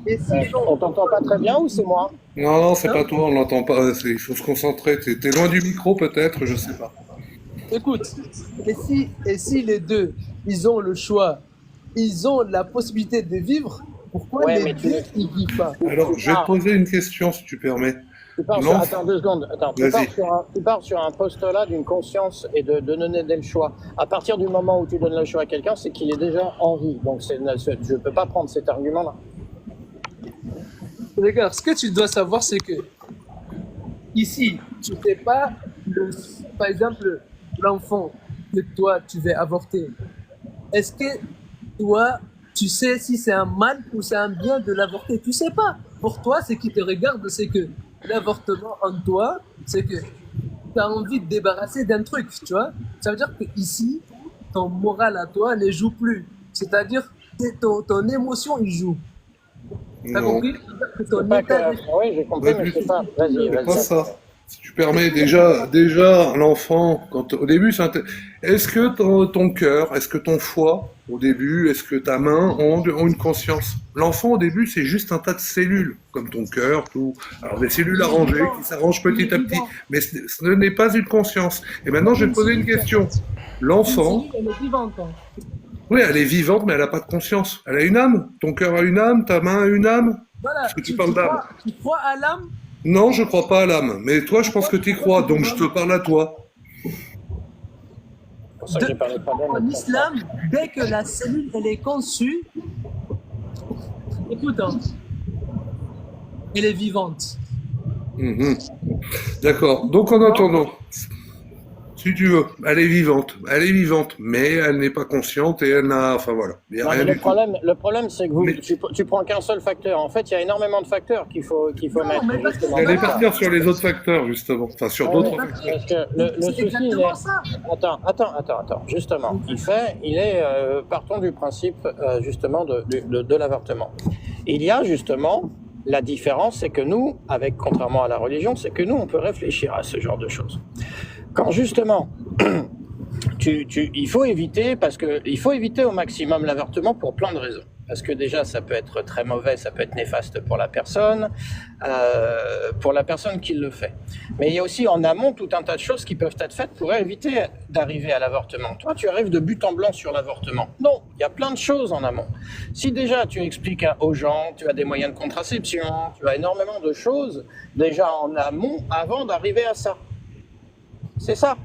Et sinon, On t'entend pas très bien ou c'est moi? Non, c'est pas toi, on l'entend pas. Il faut se concentrer. T'es loin du micro peut-être, je sais pas. écoute, et si les deux, ils ont le choix, ils ont la possibilité de vivre, pourquoi les deux, ils ne vivent pas? Alors, je vais te poser une question si tu permets. Attends 2 secondes. Tu pars sur un postulat d'une conscience et de donner le choix. À partir du moment où tu donnes le choix à quelqu'un, c'est qu'il est déjà en vie. Donc, je ne peux pas prendre cet argument-là. Regarde, ce que tu dois savoir, c'est que ici, tu ne sais pas, par exemple, l'enfant que toi, tu veux avorter. Est-ce que toi, tu sais si c'est un mal ou c'est un bien de l'avorter? Tu ne sais pas. Pour toi, ce qui te regarde, c'est que l'avortement en toi, c'est que tu as envie de débarrasser d'un truc, tu vois. Ça veut dire que ici, ton moral à toi ne joue plus. C'est-à-dire que ton émotion, il joue. T'as Non. compris? Que ton Oui, j'ai compris, mais c'est pas... C'est pas Vas-y. ça. Si tu permets, déjà, l'enfant, au début, est-ce que ton cœur, est-ce que ton foie, au début, est-ce que ta main ont une conscience? L'enfant, au début, c'est juste un tas de cellules, comme ton cœur, tout. Alors, des cellules arrangées, qui s'arrangent petit à petit. Mais ce n'est pas une conscience. Et maintenant, je vais te poser une question. L'enfant, Elle est vivante. oui, elle est vivante, mais elle n'a pas de conscience. Elle a une âme. Ton cœur a une âme, ta main a une âme. Voilà. Est-ce que tu parles d'âme? Tu crois à l'âme? Non, je crois pas à l'âme. Mais toi, je pense que tu y crois, donc je te parle à toi. C'est pour ça que j'ai parlé pas d'âme. En islam, dès que la cellule elle est conçue, écoute, elle est vivante. Mhm. D'accord. Donc en attendant, si tu veux, elle est vivante, mais elle n'est pas consciente et elle n'a, enfin voilà, il y a Non, rien mais du tout. le problème, c'est que Mais- tu prends qu'un seul facteur. En fait, il y a énormément de facteurs qu'il faut mettre. mais parce que justement. Elle est partir sur les autres facteurs justement, enfin sur d'autres facteurs. Parce que le C'est souci, il exactement est... ça. Attends. Justement, partons du principe justement de l'avortement. Il y a justement la différence, c'est que nous, contrairement à la religion, c'est que nous, on peut réfléchir à ce genre de choses. Quand justement, il faut éviter au maximum l'avortement pour plein de raisons. parce que déjà ça peut être très mauvais, ça peut être néfaste pour la personne qui le fait. Mais il y a aussi en amont tout un tas de choses qui peuvent être faites pour éviter d'arriver à l'avortement. Toi, tu arrives de but en blanc sur l'avortement. Non, il y a plein de choses en amont. Si déjà tu expliques aux gens, tu as des moyens de contraception, tu as énormément de choses déjà en amont avant d'arriver à ça. C'est ça.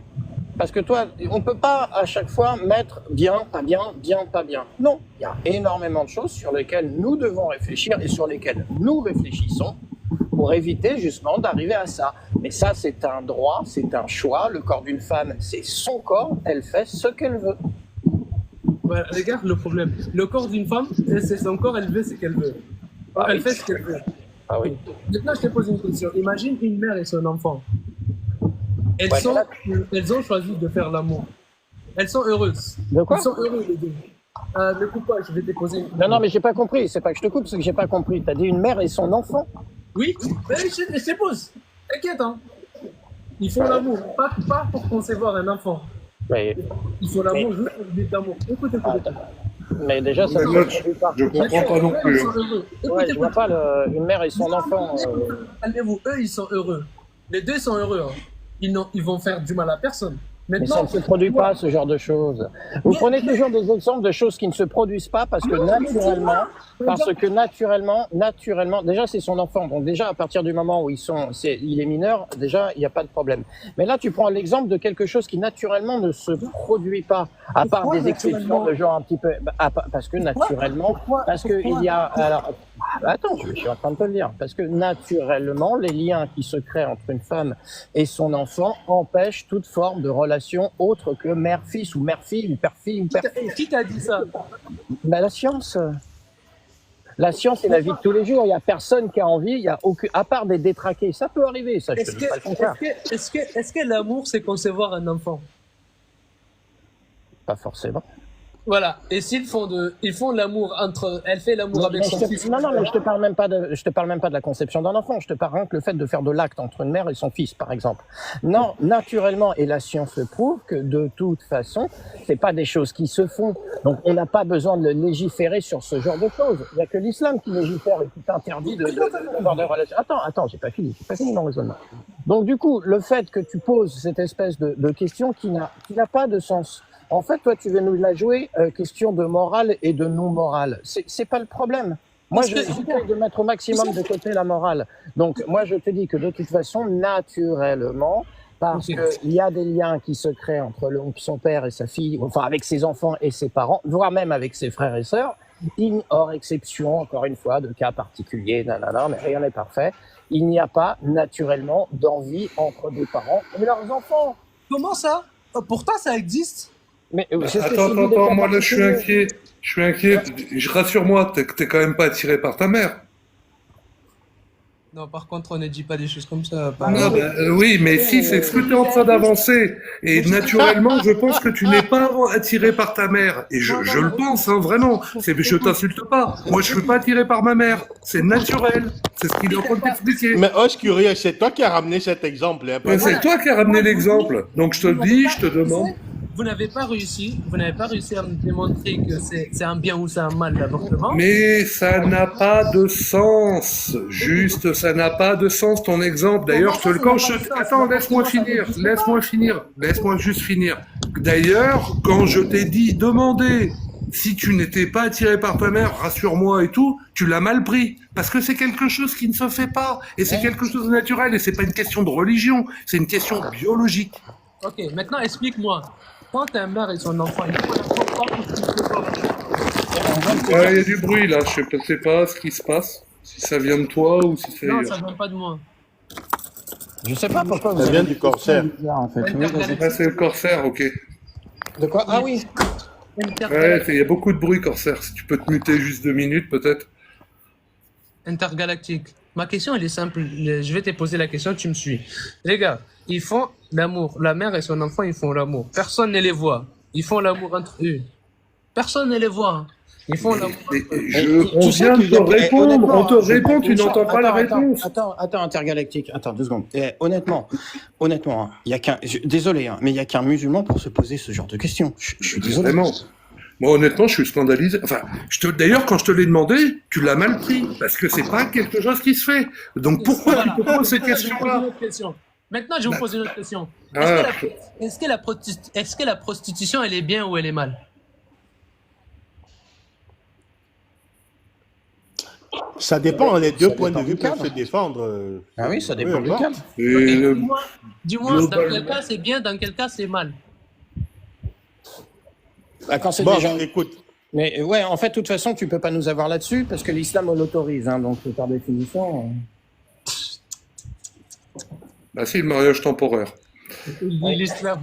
Parce que toi, on ne peut pas à chaque fois mettre bien, pas bien, bien, pas bien. Non, il y a énormément de choses sur lesquelles nous devons réfléchir et sur lesquelles nous réfléchissons pour éviter justement d'arriver à ça. Mais ça, c'est un droit, c'est un choix. Le corps d'une femme, c'est son corps, elle fait ce qu'elle veut. Voilà, regarde le problème. Le corps d'une femme, c'est son corps, elle veut ce qu'elle veut. Elle fait ce qu'elle veut. Ah oui. Maintenant, je te pose une question. Imagine une mère et son enfant. Elles ont choisi de faire l'amour. Elles sont heureuses. De quoi? Ils sont heureux les deux. Ne coupe pas, je vais te poser une question. Non, mais j'ai pas compris. C'est pas que je te coupe, c'est que j'ai pas compris. T'as dit une mère et son enfant? Oui, mais je te pose. T'inquiète, hein. Ils font l'amour, pas pour concevoir un enfant. Mais, Ils font l'amour juste pour le but d'amour. Écoute. mais déjà, ça ne se produit pas. Je comprends pas non plus. Ouais, je vois pas une mère et son enfant. Calmez-vous, eux, ils sont heureux. Les deux sont heureux. Hein. Ils vont faire du mal à personne. Mais Maintenant, ça ne se produit pas, ce genre de choses. Vous prenez toujours des exemples de choses qui ne se produisent pas parce que naturellement, déjà c'est son enfant. Donc déjà à partir du moment où il est mineur, déjà il n'y a pas de problème. Mais là tu prends l'exemple de quelque chose qui naturellement ne se produit pas, à part des exceptions de genre un petit peu, parce que naturellement, parce que il y a, alors, attends, je suis en train de te le dire, parce que naturellement les liens qui se créent entre une femme et son enfant empêchent toute forme de relation autre que mère-fils ou mère-fille ou père-fille ou père-fille. qui t'a dit ça? Ben, la science. La science est la vie de tous les jours. Il n'y a personne qui a envie, il y a aucun, à part des détraqués. Ça peut arriver, ça, je te dis pas le contraire. Est-ce que l'amour, c'est concevoir un enfant? Pas forcément. Voilà. Et s'ils font l'amour elle fait l'amour avec son fils. Non, mais je te parle même pas de la conception d'un enfant. Je te parle rien que le fait de faire de l'acte entre une mère et son fils, par exemple. Non, naturellement, et la science le prouve, que de toute façon, c'est pas des choses qui se font. Donc, on n'a pas besoin de légiférer sur ce genre de choses. Il n'y a que l'islam qui légifère et qui t'interdit d'avoir des relations. Attends, j'ai pas fini mon raisonnement. Donc, du coup, le fait que tu poses cette espèce de question qui n'a pas de sens. En fait, toi, tu veux nous la jouer question de morale et de non-morale. C'est pas le problème. Moi, j'essaie de mettre au maximum de côté la morale. Donc, moi, je te dis que de toute façon, naturellement, parce qu'il y a des liens qui se créent entre son père et sa fille, enfin, avec ses enfants et ses parents, voire même avec ses frères et sœurs, hors exception, encore une fois, de cas particuliers, nanana, mais rien n'est parfait, il n'y a pas, naturellement, d'envie entre des parents et leurs enfants. Comment ça? Pourtant, ça existe. Mais, attends, moi là je suis inquiet. Rassure-moi, t'es quand même pas attiré par ta mère. Non, par contre, on ne dit pas des choses comme ça. Oui, mais si, c'est ce que tu es en train d'avancer. Et naturellement, je pense que tu n'es pas attiré par ta mère. Et je le pense, hein, vraiment. Je t'insulte pas. Moi, je suis pas attiré par ma mère. C'est naturel. C'est ce qu'il est en train de t'expliquer. Mais curieux, c'est toi qui as ramené cet exemple. Hein, c'est toi qui as ramené l'exemple. Donc je te le dis, je te demande. Vous n'avez pas réussi à me démontrer que c'est un bien ou c'est un mal, l'avortement. Mais ça n'a pas de sens. Juste, ça n'a pas de sens ton exemple. D'ailleurs, je te le quand Attends, laisse-moi juste finir. D'ailleurs, quand je t'ai dit demander si tu n'étais pas attiré par ta mère, rassure-moi et tout, tu l'as mal pris. Parce que c'est quelque chose qui ne se fait pas. Et c'est quelque chose de naturel. Et c'est pas une question de religion. C'est une question biologique. Ok, maintenant explique-moi. Quand un mère et son enfant, il y a du bruit là, je sais pas ce qui se passe, si ça vient de toi ou si c'est... Non, ça vient pas de moi. Je sais pas pourquoi ça vient du corsaire. En fait. C'est le corsaire, ok. De quoi? Ah oui. Ouais, il y a beaucoup de bruit corsaire, si tu peux te muter juste 2 minutes peut-être. Intergalactique. Ma question, elle est simple. Je vais te poser la question, tu me suis. Les gars, ils font l'amour. La mère et son enfant, ils font l'amour. Personne ne les voit. Ils font l'amour entre eux. Personne ne les voit. Ils font l'amour entre eux. On vient de te répondre. On te répond, tu n'entends pas la réponse. Attends, Intergalactique. Attends, 2 secondes. Honnêtement, hein, il y a qu'un... Désolé, hein, mais il n'y a qu'un musulman pour se poser ce genre de questions. Je suis désolé. Vraiment. Moi, honnêtement, je suis scandalisé. Enfin, d'ailleurs, quand je te l'ai demandé, tu l'as mal pris, parce que c'est pas quelque chose qui se fait. Donc, pourquoi Voilà. tu te poses cette Maintenant, je vais vous poser une question-là? autre question. Maintenant, je vais vous poser une autre question. Ah, Est-ce que la prostitution, elle est bien ou elle est mal? Ça dépend, les deux Ça points de dépend vue du peuvent cadre. se défendre. Ah oui, ça peu dépend du importe. cadre. et, Ok, euh, dis-moi, dans globalement- quel cas c'est bien, dans quel cas c'est mal? Bah, quand c'est Bon, déjà... écoute, Mais ouais, en fait, de toute façon, tu peux pas nous avoir là-dessus parce que l'islam l'autorise, hein, donc par définition. bah si, le mariage temporaire. L'islam.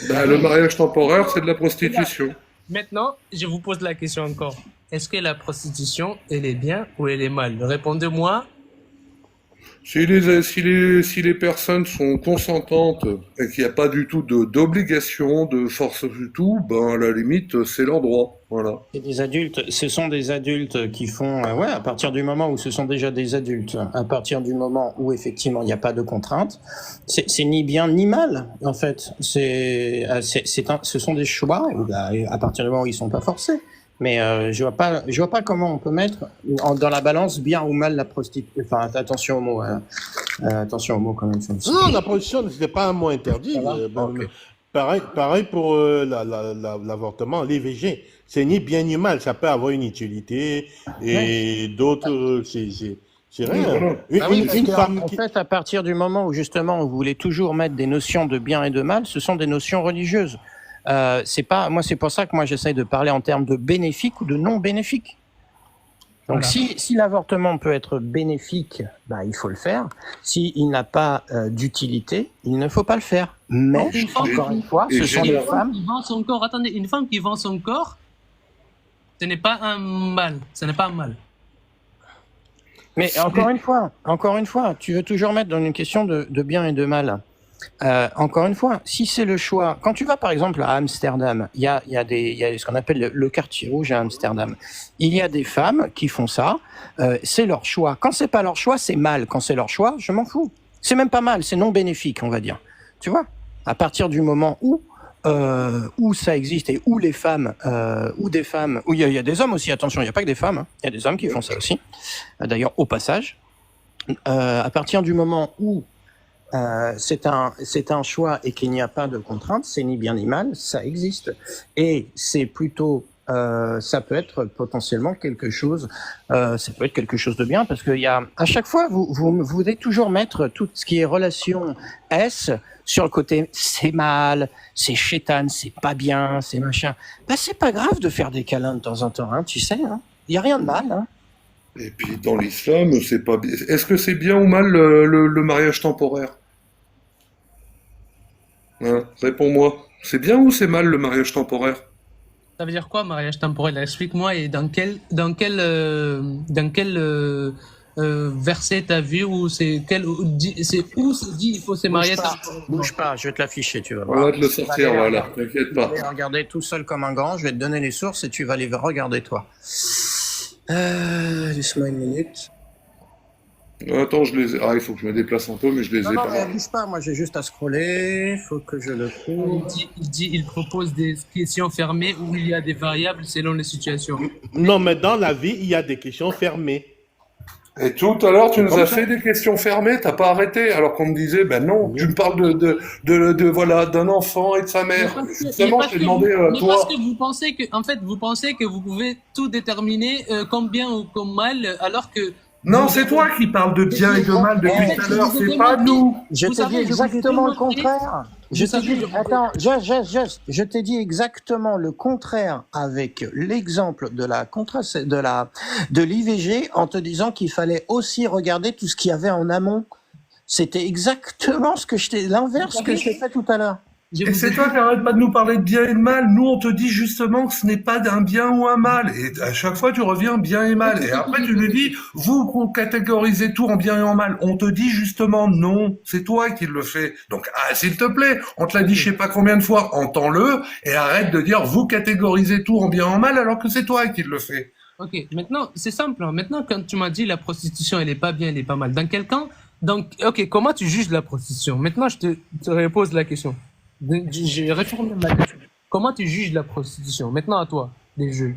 Bah, le mariage temporaire, c'est de la prostitution. Maintenant, je vous pose la question encore. Est-ce que la prostitution, elle est bien ou elle est mal? Répondez-moi. Si les personnes sont consentantes et qu'il n'y a pas du tout d'obligation, de force du tout, ben à la limite, c'est leur droit. Voilà. Et des adultes, ce sont des adultes qui font, ouais, à partir du moment où ce sont déjà des adultes, à partir du moment où effectivement il n'y a pas de contrainte, c'est ni bien ni mal en fait. Ce sont des choix à partir du moment où ils sont pas forcés. Mais je vois pas comment on peut mettre dans la balance bien ou mal la prostitution. Enfin, attention aux mots quand même. non, la prostitution, ce n'est pas un mot interdit. Ça va Ok. Pareil pour l'avortement, l'IVG. C'est ni bien ni mal. Ça peut avoir une utilité et d'autres, c'est rien. Voilà. Ah oui, parce Une que, femme en qui... fait, à partir du moment où justement vous voulez toujours mettre des notions de bien et de mal, ce sont des notions religieuses. C'est pour ça que moi j'essaye de parler en termes de bénéfique ou de non bénéfique. Donc Voilà. si l'avortement peut être bénéfique, bah, il faut le faire. S'il n'a pas d'utilité, il ne faut pas le faire. Mais Une femme encore une fois, et ce sont des général- femmes. qui vend son corps, attendez, une femme qui vend son corps, ce n'est pas un mal. Ce n'est pas un mal. Mais encore une fois, tu veux toujours mettre dans une question de bien et de mal. Encore une fois, si c'est le choix, quand tu vas par exemple à Amsterdam, il y a ce qu'on appelle le quartier rouge à Amsterdam. Il y a des femmes qui font ça, c'est leur choix. Quand c'est pas leur choix, c'est mal. Quand c'est leur choix, je m'en fous. C'est même pas mal, c'est non bénéfique, on va dire. Tu vois? À partir du moment où ça existe et où les femmes, où il y a des hommes aussi. Attention, il n'y a pas que des femmes. Hein. Il y a des hommes qui font ça aussi. D'ailleurs, au passage, à partir du moment où c'est un choix et qu'il n'y a pas de contrainte, c'est ni bien ni mal, ça existe. Et c'est plutôt, ça peut être potentiellement quelque chose, ça peut être quelque chose de bien parce qu'il y a, à chaque fois, vous voulez toujours mettre tout ce qui est relation S sur le côté c'est mal, c'est chétane, c'est pas bien, c'est machin. Ben, c'est pas grave de faire des câlins de temps en temps, hein, tu sais, hein. Il y a rien de mal, hein. Et puis dans l'islam, c'est pas bien. Est-ce que c'est bien ou mal le mariage temporaire? Hein, réponds-moi. C'est bien ou c'est mal le mariage temporaire? Ça veut dire quoi, mariage temporel? Explique-moi et dans quel verset t'as vu où c'est où c'est dit il faut se marier temporairement? Bouge pas, je vais te l'affiche tu vas voir. Voilà de le sortir, voilà. T'inquiète Je pas. vais regarder tout seul comme un grand, je vais te donner les sources et tu vas les regarder toi. Laisse-moi une minute. Attends, je les ai. Ah, il faut que je me déplace un peu, mais je les ai Non, pas. mais bouge pas, moi j'ai juste à scroller, faut que je le trouve. Il propose des questions fermées où il y a des variables selon les situations. Non, mais dans la vie, il y a des questions fermées. Et tout à l'heure, tu nous Comme as ça. fait des questions fermées, t'as pas arrêté, alors qu'on me disait, ben non, tu me parles voilà, d'un enfant et de sa mère. Justement, je t'ai demandé, mais toi. parce que vous pensez que, en fait, vous pensez que vous pouvez tout déterminer comme bien ou comme mal, alors que Non, c'est toi qui parles de bien et de mal depuis Mais tout à l'heure, je vous ai c'est pas demandé. nous. Je Vous t'ai dit savez, je vous ai exactement le demandé- contraire. Je Vous t'ai savez, dit, je vous ai- attends, je t'ai dit exactement le contraire avec l'exemple de l'IVG en te disant qu'il fallait aussi regarder tout ce qu'il y avait en amont. C'était exactement l'inverse que je t'ai fait tout à l'heure. Je Et vous c'est ai- toi qui arrête pas de nous parler de bien et de mal. Nous, on te dit justement que ce n'est pas d'un bien ou un mal. Et à chaque fois, tu reviens bien et mal. Et après, tu nous dis, vous catégorisez tout en bien et en mal. On te dit justement non. C'est toi qui le fais. Donc, s'il te plaît, on te l'a dit je sais pas combien de fois, entends-le et arrête de dire vous catégorisez tout en bien et en mal alors que c'est toi qui le fais. Ok, maintenant, c'est simple. Hein. Maintenant, quand tu m'as dit la prostitution, elle est pas bien, elle est pas mal. Dans quel camp? Donc, ok, comment tu juges la prostitution? Maintenant, je te repose la question. J'ai réformé ma question. comment tu juges la prostitution? Maintenant à toi, des jeux.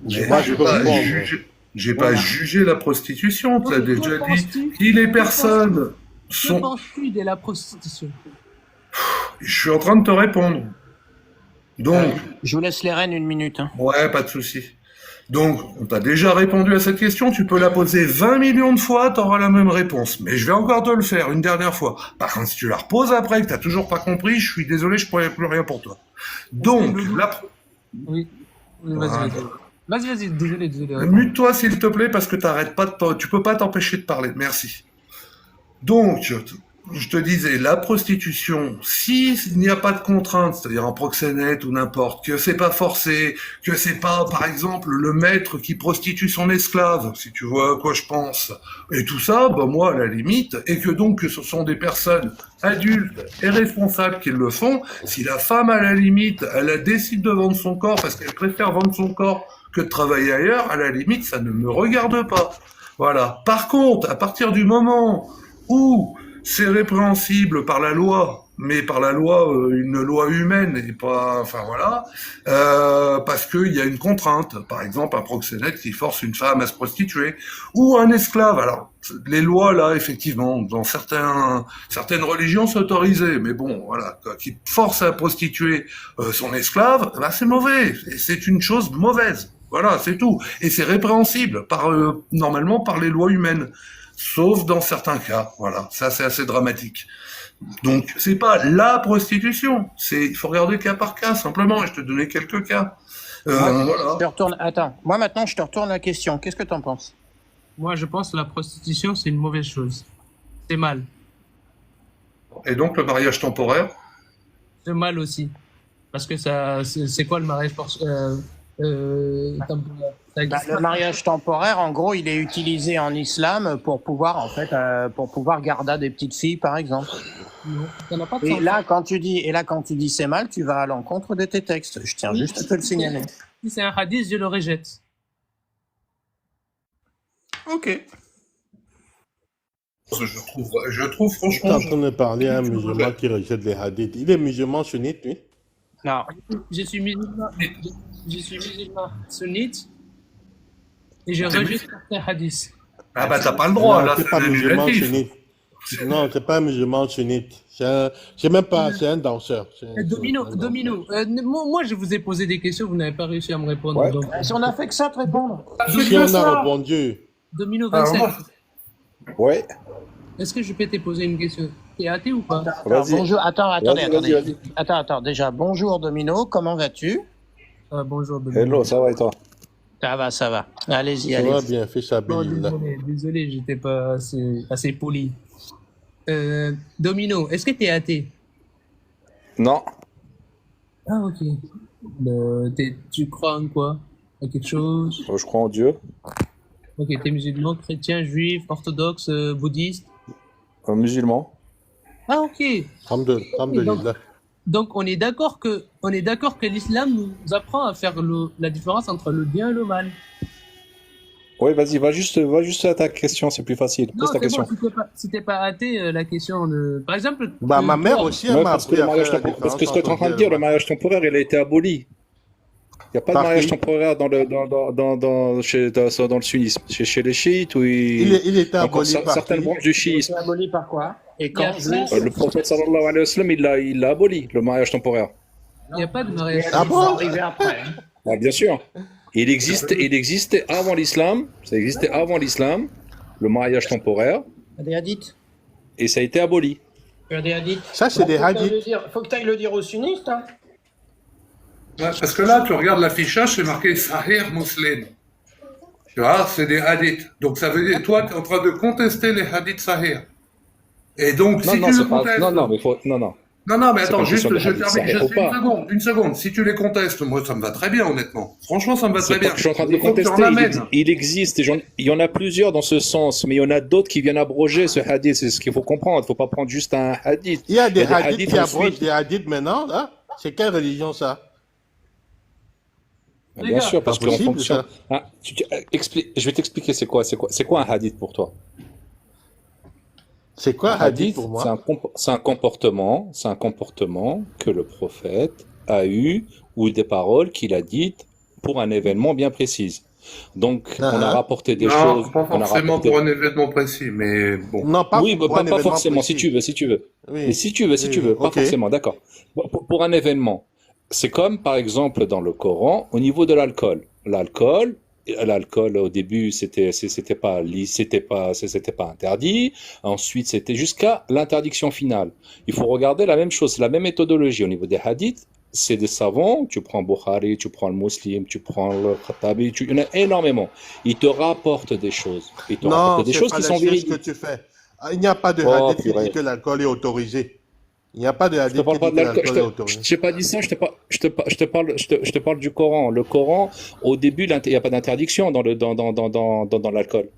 Mais Moi, j'ai je peux pas répondre. jugé, j'ai pas Voilà. jugé la prostitution. Tu l'as Que déjà dit. penses-tu Si les que personnes que sont, penses-tu de la prostitution? je suis en train de te répondre. Donc, Je vous laisse les rênes 1 minute. Hein. ouais, pas de souci. Donc, on t'a déjà répondu à cette question, tu peux la poser 20 millions de fois, t'auras la même réponse. Mais je vais encore te le faire une dernière fois. Par contre, si tu la reposes après, que t'as toujours pas compris, je suis désolé, je pourrais plus rien pour toi. Donc, Oui. Vas-y, Voilà. vas-y, désolé. mute-toi s'il te plaît, parce que t'arrêtes pas tu peux pas t'empêcher de parler. Merci. Donc, je te disais, la prostitution, s'il n'y a pas de contrainte, c'est-à-dire un proxénète ou n'importe, que c'est pas forcé, que c'est pas, par exemple, le maître qui prostitue son esclave, si tu vois à quoi je pense, et tout ça, bah moi, à la limite, et que donc que ce sont des personnes adultes et responsables qui le font, si la femme, à la limite, elle décide de vendre son corps parce qu'elle préfère vendre son corps que de travailler ailleurs, à la limite, ça ne me regarde pas. Voilà. Par contre, à partir du moment où c'est répréhensible par la loi, mais par la loi, une loi humaine et pas, enfin voilà, parce qu'il y a une contrainte, par exemple un proxénète qui force une femme à se prostituer, ou un esclave. Alors les lois là, effectivement, dans certaines religions c'est autorisé, mais bon, voilà, qui force à prostituer son esclave, bah, c'est mauvais, et c'est une chose mauvaise. Voilà, c'est tout, et c'est répréhensible par normalement par les lois humaines. Sauf dans certains cas, voilà, ça c'est assez dramatique. Donc c'est pas la prostitution, il faut regarder cas par cas simplement. Et je te donnais quelques cas. Voilà. Je te retourne. Attends. Moi maintenant, je te retourne la question. Qu'est-ce que t'en penses? Moi, je pense que la prostitution, c'est une mauvaise chose. C'est mal. Et donc le mariage temporaire. C'est mal aussi. Parce que c'est quoi le mariage temporaire? Ça existe Le pas. mariage temporaire, en gros, il est utilisé en islam pour pouvoir, en fait, pour pouvoir garder des petites filles, par exemple. Non, ça n'a pas de Et sens. là, quand tu dis c'est mal, tu vas à l'encontre de tes textes. Je tiens juste à te le signaler. Si c'est un hadith, je le rejette. Ok. Je trouve Je suis franchement. en train de parler à un musulman qui rejette les hadiths. Il est musulman sunnite, lui. Non. Je suis musulman. Je suis musulman sunnite et je T'es rejette certains hadiths. Ah bah t'as pas le droit Non, là. c'est pas musulman négatif. sunnite. Non, c'est pas un musulman sunnite. C'est même pas, c'est un danseur. Domino, moi je vous ai posé des questions, vous n'avez pas réussi à me répondre. Ouais. Donc, Si on a fait que ça, te répondre. Si on a répondu, Domino Alors, 27, moi, Ouais, est-ce que je peux te poser une question? T'es athée ou pas? vas-y. Bonjour. Attendez. Vas-y. Attends. Déjà, bonjour Domino. Comment vas-tu? Bonjour Domino. Hello, ça va et toi? Ça va. Allez-y, ça va allez-y. bien, fais ça, Non, Billy. désolé, j'étais pas assez poli. Domino, est-ce que t'es athée? Non, Ah, ok. Tu crois en quoi? À quelque chose? je crois en Dieu, Ok, t'es musulman, chrétien, juif, orthodoxe, bouddhiste? un musulman. Ah, ok. Alhamdulillah. Donc, on est d'accord que l'islam nous apprend à faire la différence entre le bien et le mal. Oui, vas-y, va juste à ta question, c'est plus facile. Non, Pose ta c'est question. bon, si t'es pas athée, la question de... Par exemple... Bah, ma mère aussi, elle Ouais, m'a parce que appris le à mariage faire la temporaire, parce que ce différence que tu es en train de entre dire, bien le mariage temporaire, il a été aboli. Il n'y a pas de Par mariage qui? temporaire dans le sunnisme. Chez les chiites, où Il était encore aboli par certaines qui? branches du chiisme. C'est aboli par quoi? Et Il y quand a pas- Le prophète sallallahu alayhi wa sallam, il l'a aboli, le mariage temporaire. Il n'y a pas de mariage. Ah Ils bon? vont arriver après. Ah, bien sûr. Il existait avant l'islam, ça existait avant l'islam, le mariage temporaire, T'as des hadiths? et ça a été aboli. Tu as des hadiths? Ça, c'est des hadiths. Faut que tu ailles le dire aux sunnistes. Hein. Ouais, parce que là, tu regardes l'affichage, c'est marqué Sahih Muslim. Tu vois, c'est des hadiths. Donc ça veut dire, toi, tu es en train de contester les hadiths Sahih. Et donc, si tu le contestes. Non, mais attends, pas juste, question de je hadith termine sahih juste ou pas. une seconde. Si tu les contestes, moi, ça me va très bien, honnêtement. Franchement, ça me va très C'est pas bien. que je suis en train de Il le faut que tu en contester, amènes. il existe, il y en a plusieurs dans ce sens, mais il y en a d'autres qui viennent abroger ce hadith, c'est ce qu'il faut comprendre, il ne faut pas prendre juste un hadith. Il y a des hadiths qui ensuite. abrogent des hadiths maintenant, là. C'est quelle religion, ça? Bien sûr, parce pas qu'en possible, fonction... ça. Ah, je vais t'expliquer c'est quoi un hadith pour toi. C'est quoi Un hadith pour c'est moi? un comportement que le prophète a eu, ou des paroles qu'il a dites pour un événement bien précis. Donc, on a rapporté des choses. Non, pas On a forcément rapporté... pour un événement précis, mais bon. Non, pas Oui, pour pas, un pas événement forcément, si précis. tu veux. Mais Oui, si tu veux, pas ok. forcément, d'accord. Bon, pour un événement, c'est comme, par exemple, dans le Coran, au niveau de l'alcool. L'alcool, au début, c'était pas interdit. Ensuite, c'était jusqu'à l'interdiction finale. Il faut regarder la même chose, c'est la même méthodologie au niveau des hadiths. C'est des savants, tu prends Bukhari, tu prends le Muslim, tu prends le Khattabi, il y en a énormément. Ils te rapportent des choses. Ils te rapportent Non, des c'est choses qui sont fallacieux ce que véridiques. tu fais. Il n'y a pas de Oh, hadith qui dit purée. que l'alcool est autorisé. Il n'y a pas de Je te hadith parle qui pas dit de que l'alcool. l'alcool est autorisé. Je t'ai pas dit ça. Je te parle du Coran. Le Coran, au début, il n'y a pas d'interdiction dans l'alcool.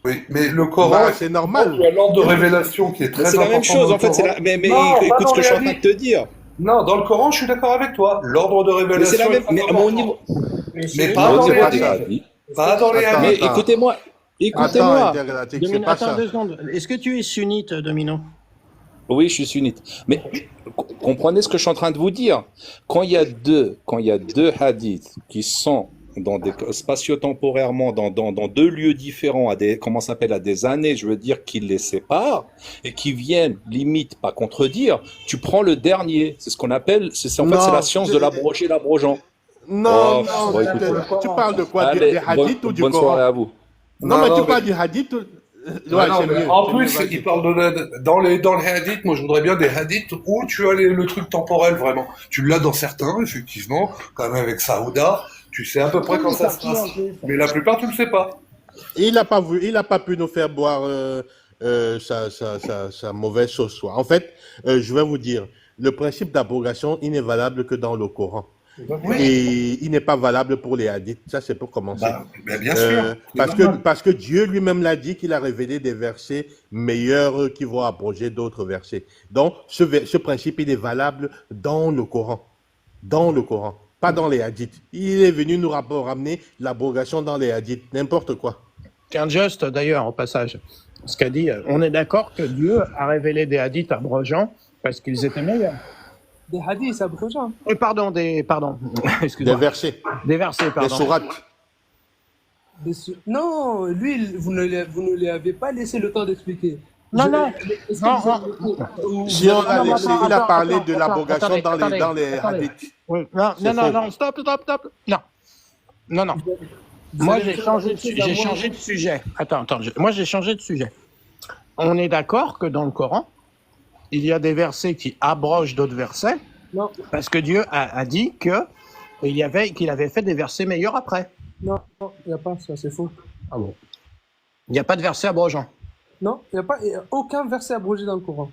Oui, mais le Coran, Bah, c'est normal. tu as l'ordre de révélation qui est Mais très c'est la même important chose, dans en le fait. Coran. Mais Non, pas écoute dans ce que les je suis en train de hadiths. te dire. Non, dans le Coran, je suis d'accord avec toi. L'ordre de Mais c'est révélation la est même. très Mais important. au niveau, Mais mais pas au dans les niveau pas des ça. hadiths. hadiths. Pas dans les Attends, Mais hadiths. attends. écoutez-moi. Attends, Écoutez-moi. Intergalactique, c'est Domino, pas attends ça. 2 secondes. Est-ce que tu es sunnite, Domino? Oui, je suis sunnite. Mais comprenez ce que je suis en train de vous dire. Quand il y a deux hadiths qui sont dans des spatio-temporairement dans deux lieux différents à des comment ça s'appelle à des années, je veux dire qu'ils les séparent et qui viennent limite pas contredire, tu prends le dernier. C'est ce qu'on appelle en fait c'est la Non, science de l'abroger l'abrogeant. non, Oh, non. bon, écoutez. Tu parles de quoi? Allez, Des hadiths ou du bonne soirée Coran? à vous. Non, Non, mais non, tu parles du hadith. Ouais, Ouais, non, c'est mais mieux. en C'est mieux, plus, vas-y. il parle dans les hadiths, moi je voudrais bien des hadiths où tu as le truc temporel vraiment. Tu l'as dans certains, effectivement, quand même avec Saouda, tu sais à peu près quand ça se passe. Mais la plupart, tu le sais pas. Il n'a pas pu nous faire boire sa mauvaise sauce. Quoi. En fait, je vais vous dire, le principe d'abrogation, il n'est valable que dans le Coran. Oui, Et il n'est pas valable pour les hadiths. Ça, c'est pour commencer. bah, bien sûr. C'est normal. Parce que Dieu lui-même l'a dit qu'il a révélé des versets meilleurs qui vont abroger d'autres versets. Donc, ce principe, il est valable dans le Coran. Dans le Coran, pas dans les hadiths. Il est venu nous ramener l'abrogation dans les hadiths, n'importe quoi. Tiens, Just, d'ailleurs, au passage, ce qu'a dit, on est d'accord que Dieu a révélé des hadiths abrogeants parce qu'ils étaient meilleurs. Des hadiths abrogeants. Pardon, Des excuse-moi. versets, Des versets, des pardon. sourates. Non, lui, vous ne lui avez pas laissé le temps d'expliquer. Non, non. Est-ce que Non, vous- Si on l'a non, laissé, non, il a attends, parlé attends, de l'abrogation attendez, dans les attendez. hadiths. Oui, non, C'est non, non, faux. non, stop. Non. Non, non. vous Moi, allez j'ai faire changé, quelque chose à j'ai moi changé de sujet. Attends, moi, j'ai changé de sujet. On est d'accord que dans le Coran, il y a des versets qui abrogent d'autres versets Non, parce que Dieu a dit qu'il avait fait des versets meilleurs après. non, il n'y a pas ça, c'est faux. Ah bon? Il n'y a pas de verset abrogeant. Non, il n'y a aucun verset abrogé dans le Coran.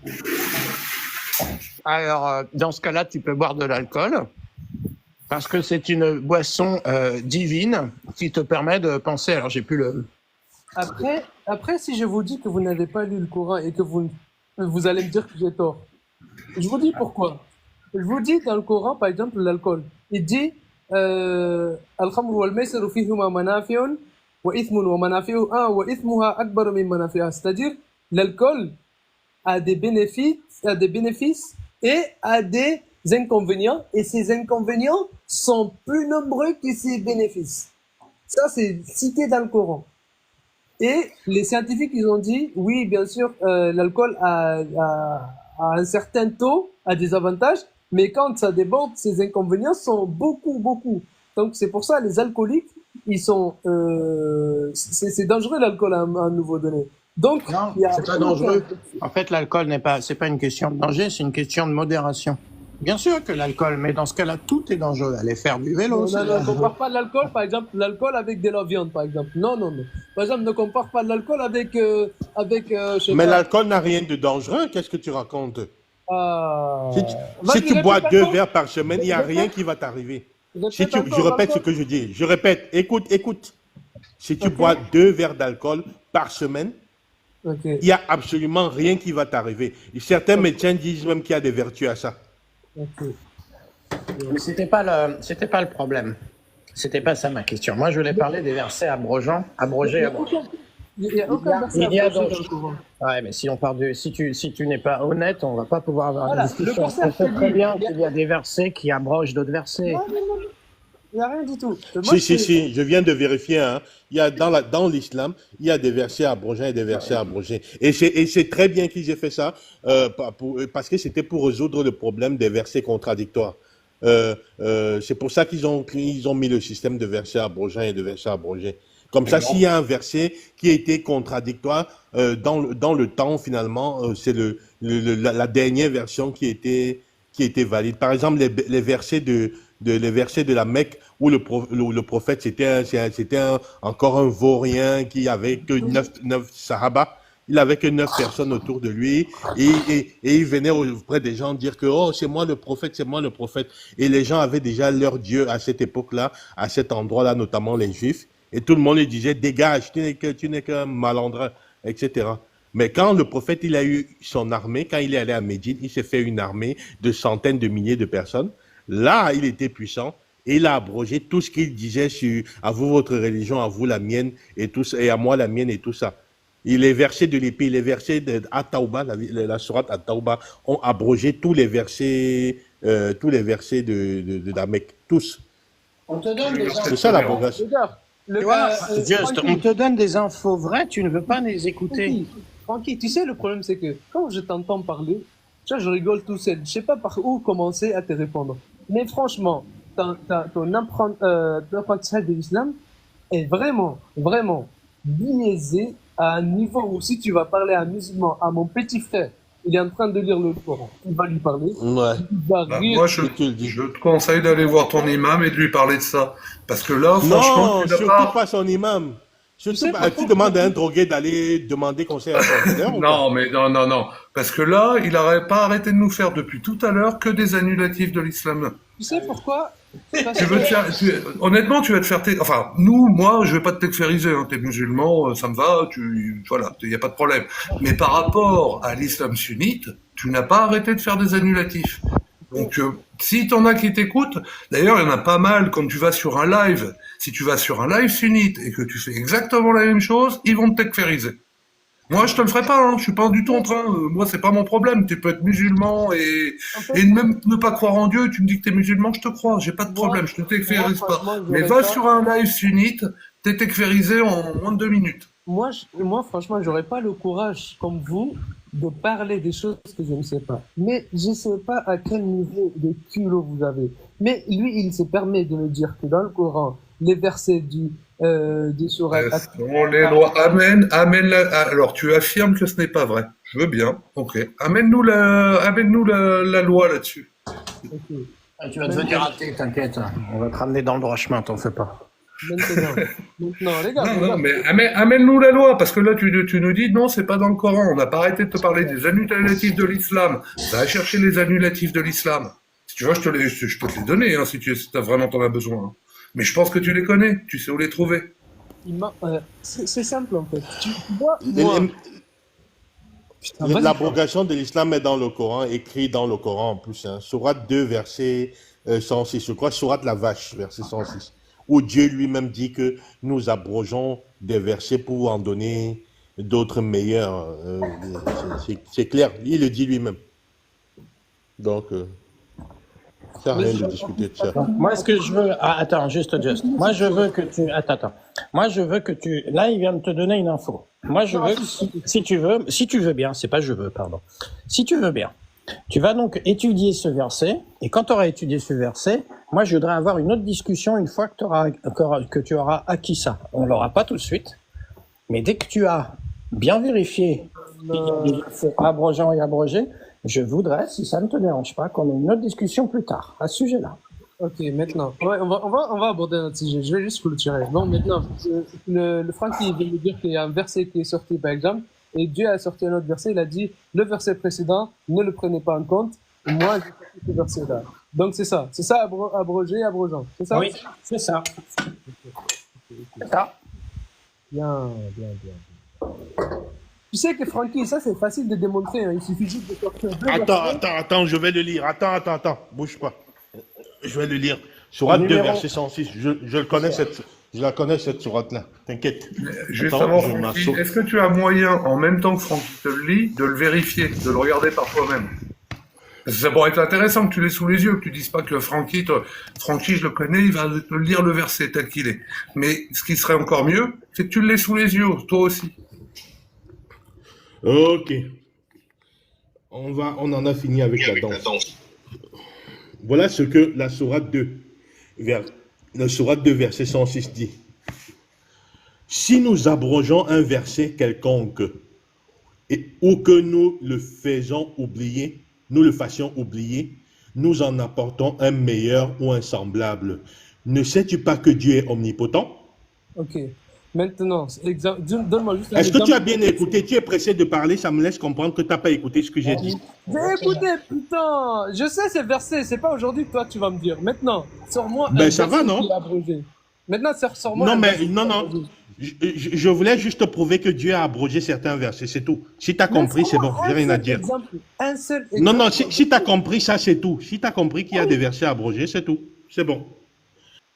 Alors, dans ce cas-là, tu peux boire de l'alcool parce que c'est une boisson divine qui te permet de penser. Alors, j'ai plus le. Après, si je vous dis que vous n'avez pas lu le Coran et que vous allez me dire que j'ai tort. Je vous dis pourquoi. Je vous dis dans le Coran, par exemple, l'alcool. Il dit Al-khamru wal-maysiru fihima manafi'un wa ithmun wa manafi'u wa ithmuha akbar min manafi'a. C'est-à-dire, l'alcool a des bénéfices et a des inconvénients, et ces inconvénients sont plus nombreux que ses bénéfices. Ça, c'est cité dans le Coran. Et les scientifiques, ils ont dit, oui, bien sûr, l'alcool a un certain taux, a des avantages, mais quand ça déborde, ses inconvénients sont beaucoup. Donc, c'est pour ça, les alcooliques, ils sont, c'est dangereux l'alcool à un nouveau donné. Donc, Non, il y a c'est pas dangereux. En fait, l'alcool c'est pas une question de danger, c'est une question de modération. Bien sûr que l'alcool, mais dans ce cas-là, tout est dangereux. Aller faire du vélo, c'est Non, dangereux. compare pas l'alcool, par exemple, l'alcool avec de la viande, par exemple. Non. Par exemple, ne compare pas l'alcool avec, je sais Mais pas, l'alcool n'a rien de dangereux. Qu'est-ce que tu racontes? Si Vas-y, tu bois répète 2 encore. verres par semaine, il n'y a rien qui va t'arriver. Si Répète je encore, répète ce l'alcool. que je dis. Je répète. Écoute. Si tu Ok. bois 2 verres d'alcool par semaine, Ok. il n'y a absolument rien qui va t'arriver. Et certains médecins disent même qu'il y a des vertus à ça. Ok. Mais c'était pas le problème. C'était pas ça ma question. Moi, je voulais parler des versets abrogés. Il n'y a aucun verset Il y a approché donc. dans le Coran. Ouais, mais si on part de, si tu n'es pas honnête, on va pas pouvoir avoir Voilà, une le discussion. verset On sait très affaibli. bien qu'il y a des versets qui abrogent d'autres versets. Non, non, non, non. Il n'y a rien du tout. Moi, Si, je viens de vérifier, hein. Il y a dans l'islam, il y a des versets abrogés et des versets abrogés. Et c'est très bien qu'ils aient fait ça, parce que c'était pour résoudre le problème des versets contradictoires. C'est pour ça qu'ils ont mis le système de versets abrogés et de versets abrogés. Comme ça, s'il y a un verset qui a été contradictoire dans le temps, finalement, c'est la dernière version qui était valide. Par exemple, les versets les versets de la Mecque où le prophète c'était encore un vaurien qui avait que neuf sahaba. Il avait que 9 personnes autour de lui et il venait auprès des gens dire que oh c'est moi le prophète, c'est moi le prophète. Et les gens avaient déjà leur Dieu à cette époque-là, à cet endroit-là, notamment les Juifs. Et tout le monde lui disait dégage, tu n'es qu'un malandrin, etc. Mais quand le prophète il a eu son armée, quand il est allé à Médine, il s'est fait une armée de centaines de milliers de personnes. Là, il était puissant et il a abrogé tout ce qu'il disait sur à vous votre religion, à vous la mienne et tout ça, et à moi la mienne et tout ça. Et les versets de l'épée, les versets de At-Tawba, la sourate At-Tawba, ont abrogé tous les versets de la Mecque, tous. On te donne des C'est infos. ça l'abrogation. Regarde, Tu vois, juste, Francky, on te donne des infos vraies, tu ne veux pas les écouter. Francky, tu sais, le problème, c'est que quand je t'entends parler, tu vois, je rigole tout seul. Je sais pas par où commencer à te répondre. Mais franchement, ton apprentissage de l'islam est vraiment, vraiment biaisé à un niveau où si tu vas parler à un musulman, à mon petit frère, il est en train de lire le Coran, tu vas lui parler, Ouais. il va Bah, rire. moi, Je te le dis. je te conseille d'aller voir ton imam et de lui parler de ça. Parce que là, franchement, Non, tu n'as surtout pas... pas son imam. Tu sais Surtout pas. pourquoi Tu demandes à un drogué d'aller demander conseil à son leader ou pas? Non, mais non. Parce que là, il n'aurait pas arrêté de nous faire depuis tout à l'heure que des annulatifs de l'islam. Tu sais pourquoi? Parce Tu veux te faire, honnêtement, tu vas te faire, enfin, moi, je vais pas te tekfiriser, hein, t'es musulman, ça me va, voilà, il y a pas de problème. Mais par rapport à l'islam sunnite, tu n'as pas arrêté de faire des annulatifs. Donc, si t'en as qui t'écoutent, d'ailleurs, il y en a pas mal quand tu vas sur un live. Si tu vas sur un live sunnite et que tu fais exactement la même chose, ils vont te tekfiriser. Moi, je te le ferai pas, hein. Je suis pas du tout en train. Moi, c'est pas mon problème. Tu peux être musulman et même ne pas croire en Dieu. Tu me dis que t'es musulman, je te crois. J'ai pas de problème. Je te tekfirise pas. franchement, Mais j'aurais va pas- sur un live sunnite, t'es tekfirisé en moins de 2 minutes. Moi, franchement, j'aurais pas le courage, comme vous, de parler des choses que je ne sais pas. Mais je sais pas à quel niveau de culot vous avez. Mais lui, il se permet de me dire que dans le Coran, les versets du surat On les lois. Amène alors, tu affirmes que ce n'est pas vrai. Je veux bien. Ok. Amène-nous la loi là-dessus. Ah, tu vas devenir athée, t'inquiète. On va te ramener dans le droit chemin, t'en fais pas. Maintenant, les gars, Non, mais amène-nous la loi, parce que là, tu nous dis, non, c'est pas dans le Coran, on n'a pas arrêté de te parler des annulatifs de l'islam. Va chercher les annulatifs de l'islam. Si tu veux, je peux te les donner, hein, si vraiment t'en as besoin. Hein. Mais je pense que tu les connais, tu sais où les trouver. c'est simple en fait. Tu vois, moi, putain, vas-y. L'abrogation de l'islam est dans le Coran, écrit dans le Coran en plus. Hein. Sourate 2, verset 106. Je crois Sourate la vache, verset 106. Où Dieu lui-même dit que nous abrogeons des versets pour en donner d'autres meilleurs. C'est clair, il le dit lui-même. Donc, ça n'a rien de discuter de ça. Moi, ce que je veux, attends, juste. Moi, je veux que tu, attends. Moi, je veux que tu, là, il vient de te donner une info. Moi, je veux, si tu veux bien, c'est pas je veux, pardon. Si tu veux bien, tu vas donc étudier ce verset, et quand tu auras étudié ce verset, moi, je voudrais avoir une autre discussion une fois que tu auras acquis ça. On l'aura pas tout de suite, mais dès que tu as bien vérifié, abrogeant et abrogé, je voudrais, si ça ne te dérange pas, qu'on ait une autre discussion plus tard à ce sujet-là. Ok, maintenant, ouais, on va aborder notre sujet. Je vais juste clôturer. Bon, maintenant, le Francky vient de dire qu'il y a un verset qui est sorti par exemple, et Dieu a sorti un autre verset. Il a dit le verset précédent, ne le prenez pas en compte. Moi, j'ai sorti ce verset-là. Donc c'est ça, abrogé, abrogeant. C'est ça? Oui, c'est ça. C'est ça. Bien. Tu sais que Francky, ça c'est facile de démontrer. Hein. Il suffit juste de sortir deux versets. Attends, je vais le lire. Attends, bouge pas. Je vais le lire. Sourate 2, verset 106. Je le connais, Je la connais, cette sourate-là. T'inquiète. Juste Attends, avant, je Francky, m'assois. est-ce que tu as moyen, en même temps que Francky te le lit, de le vérifier, de le regarder par toi-même? Parce que ça pourrait être intéressant que tu l'aies sous les yeux, que tu dises pas que Francky, je le connais, il va te lire le verset tel qu'il est. Mais ce qui serait encore mieux, c'est que tu l'aies sous les yeux, toi aussi. Ok. On en a fini avec la danse. Voilà ce que la sourate 2, la sourate 2, verset 106 dit. Si nous abrogeons un verset quelconque, ou que nous le fassions oublier, nous en apportons un meilleur ou un semblable. Ne sais-tu pas que Dieu est omnipotent? Ok. Maintenant, donne-moi juste un Est-ce que exemple. tu as bien écouté? Tu es pressé de parler, ça me laisse comprendre que tu n'as pas écouté ce que j'ai dit. J'ai écouté, putain. Je sais ces versets. C'est pas aujourd'hui que toi tu vas me dire. Maintenant, sors-moi un Ben ça verset va, non? qui est abrogé. Maintenant, sors-moi Non, un mais verset qui est non. abrogé. Je voulais juste prouver que Dieu a abrogé certains versets, c'est tout. Si tu as Mais compris, c'est bon, sors-moi j'ai un rien à seul dire. exemple. Un seul Non, exemple. si tu as compris ça, c'est tout. Si tu as compris qu'il y a des versets abrogés, c'est tout. C'est bon.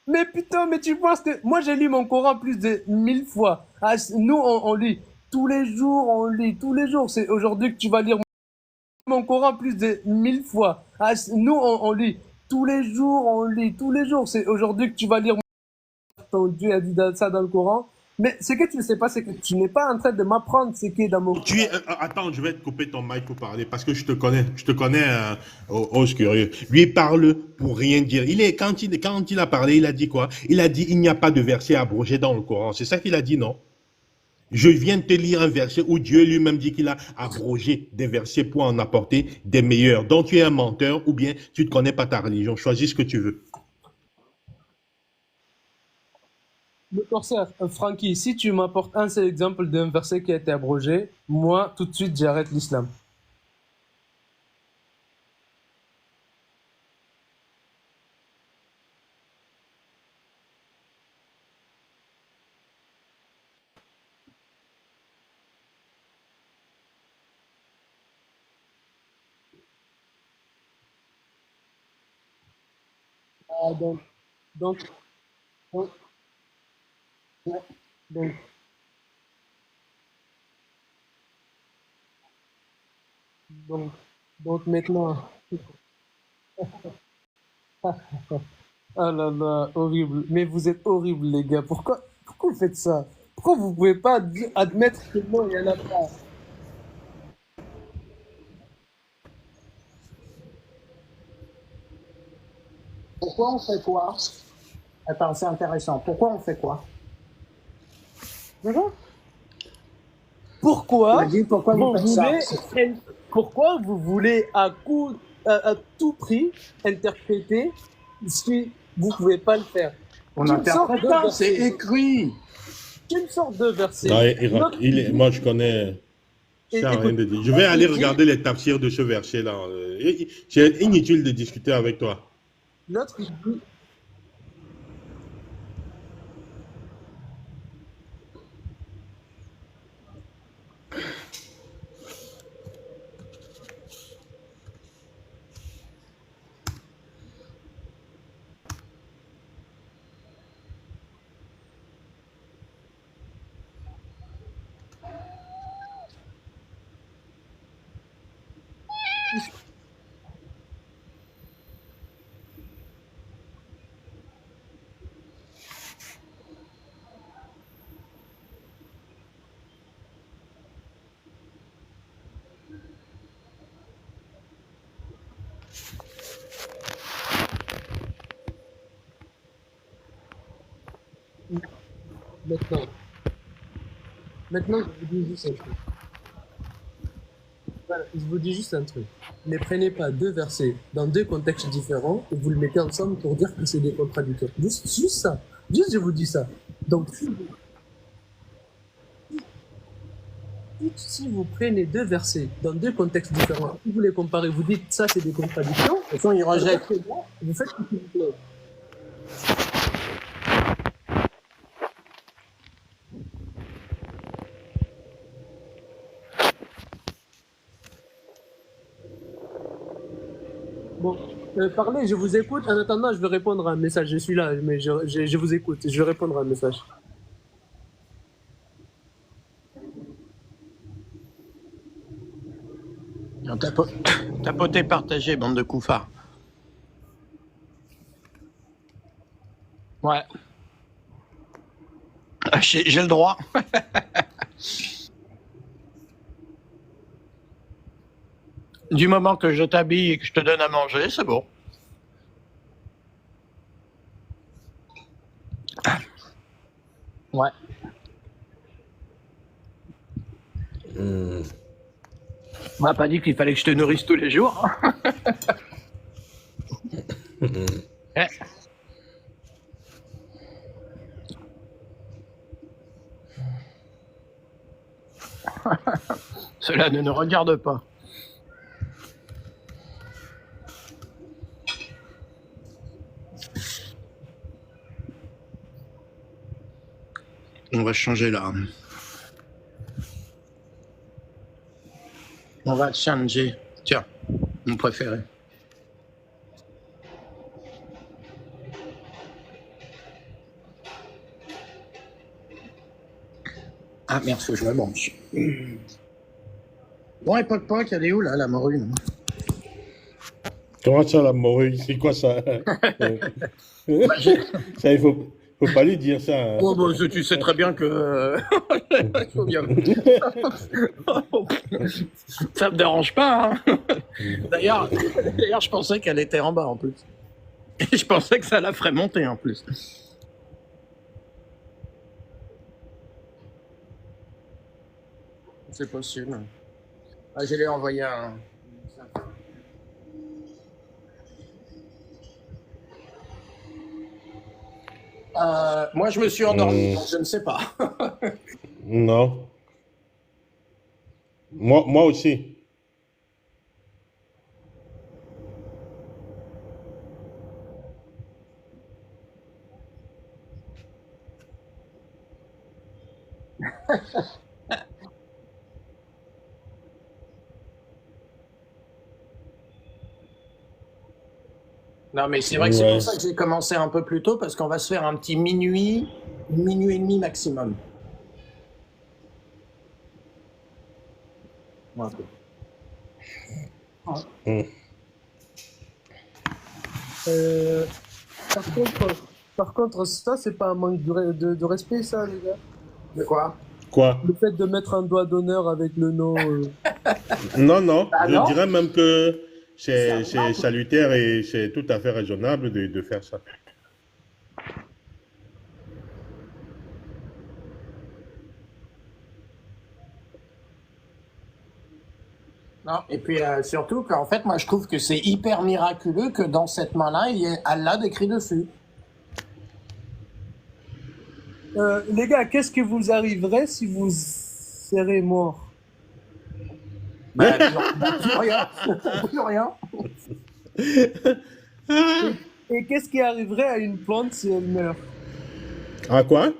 Mais putain, mais tu penses que moi j'ai lu mon Coran plus de 1000 fois. Ah, nous on lit tous les jours, on lit tous les jours. C'est aujourd'hui que tu vas lire mon Coran plus de 1000 fois. Ah, nous on lit tous les jours, on lit tous les jours. C'est aujourd'hui que tu vas lire ton Dieu a dit ça dans le Coran. Mais ce que tu ne sais pas, c'est que tu n'es pas en train de m'apprendre ce qui est dans mon Coran. Attends, je vais te couper ton mic pour parler parce que je te connais, ose curieux. Lui il parle pour rien dire. Quand il a parlé, il a dit quoi? Il a dit il n'y a pas de verset abrogé dans le Coran. C'est ça qu'il a dit, non? Je viens de te lire un verset où Dieu lui-même dit qu'il a abrogé des versets pour en apporter des meilleurs. Donc tu es un menteur ou bien tu ne connais pas ta religion. Choisis ce que tu veux. Le corsaire, Francky, si tu m'apportes un seul exemple d'un verset qui a été abrogé, moi tout de suite j'arrête l'islam. Ah, donc, donc, donc, donc, donc maintenant. Ah là là, horrible. Mais vous êtes horribles, les gars. Pourquoi vous faites ça? Pourquoi vous pouvez pas admettre que non, il y en a pas? Pourquoi on fait quoi? Attends, c'est intéressant. Pourquoi on fait quoi? Pourquoi Vas-y, pourquoi vous faites ça? pourquoi vous voulez à tout prix interpréter si vous pouvez pas le faire? On Tu me sors interprète deux pas, c'est versets. écrit. Tu me sors deux versets. Non, L'autre, moi je connais. et- Ça n'a rien écoute, de dire. Je vais aller il dit- regarder les tafsirs de ce verset-là. C'est inutile de discuter avec toi. l'autre, il dit, maintenant, maintenant, je vous dis juste un truc. Voilà, je vous dis juste un truc. Ne prenez pas deux versets dans deux contextes différents et vous le mettez ensemble pour dire que c'est des contradicteurs. Juste ça. Juste, je vous dis ça. Donc, si vous prenez deux versets dans deux contextes différents, vous les comparez, vous dites ça c'est des contradictions, De toute façon, il rejette. vous faites ce qu'il vous plaît. Bon, Parlez, je vous écoute. En attendant, je vais répondre à un message. Je suis là, mais je vous écoute. Je vais répondre à un message. Non, tapoter, partager, bande de couffards. Ouais. Ah, j'ai le droit. Du moment que je t'habille et que je te donne à manger, c'est bon. Ouais. On m'a pas dit qu'il fallait que je te nourrisse tous les jours. Eh. Cela ne nous regarde pas. On va changer là. On va changer. Tiens, mon préféré. Ah merde, faut que je me branche. Bon, époque Pâques, elle est où là, la morue? Comment ça, la morue? C'est quoi ça? Ça, il faut pas lui dire ça. Hein. Oh, bah, tu sais très bien que. Faut bien. Ça me dérange pas. Hein. D'ailleurs, je pensais qu'elle était en bas en plus. Et je pensais que ça la ferait monter en plus. C'est possible. Ah, je l'ai envoyé un. Moi, je me suis endormi, donc je ne sais pas. Non. Moi aussi. Non, mais c'est vrai que c'est pour ça que j'ai commencé un peu plus tôt, parce qu'on va se faire un petit minuit et demi maximum. Ouais. Par contre, ça, c'est pas un manque de respect, ça, les gars. De quoi? Quoi? Le fait de mettre un doigt d'honneur avec le nom. Non. Ah, Je non? dirais même que c'est salutaire et c'est tout à fait raisonnable de faire ça. Non, et puis surtout qu'en fait, moi je trouve que c'est hyper miraculeux que dans cette main-là, il y ait Allah décrit dessus. Les gars, qu'est-ce que vous arriverait si vous serez mort? Bah, plus rien. Plus rien. Et qu'est-ce qui arriverait à une plante si elle meurt? Ah quoi?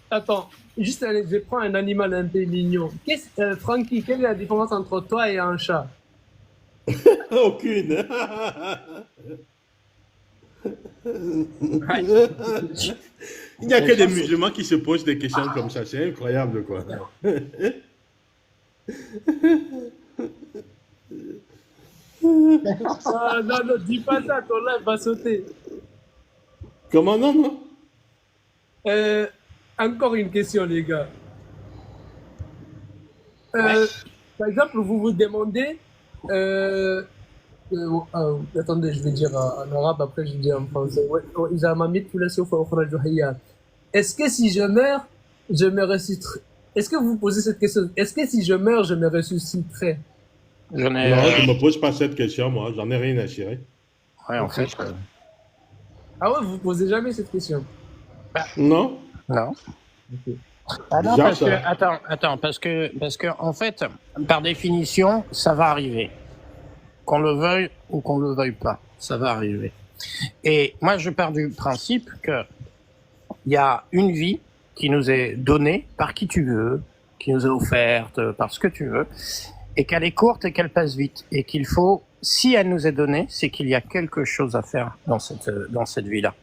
Attends, juste allez, je prends un animal un peu mignon. Francky, quelle est la différence entre toi et un chat? Aucune. Il n'y a que des musulmans qui se posent des questions comme ça. C'est incroyable, quoi. Ah, non, dis pas ça, ton live va sauter. Comment non? Encore une question, les gars. Par exemple, vous vous demandez. Attendez, je vais dire en arabe, après je vais dire en français. Est-ce que si je meurs, je me ressusciterai? Est-ce que vous vous posez cette question? Est-ce que si je meurs, je me ressusciterai? J'en ai. Non, je ne me pose pas cette question, moi. J'en ai rien à cirer. Ouais, en fait. Ah ouais, vous vous posez jamais cette question? Non? Non. Ah non, Bizarre, parce que, ça. attends, parce que, en fait, par définition, ça va arriver. Qu'on le veuille ou qu'on le veuille pas, ça va arriver. Et moi, je pars du principe que il y a une vie qui nous est donnée par qui tu veux, qui nous est offerte par ce que tu veux, et qu'elle est courte et qu'elle passe vite, et qu'il faut, si elle nous est donnée, c'est qu'il y a quelque chose à faire dans cette vie-là.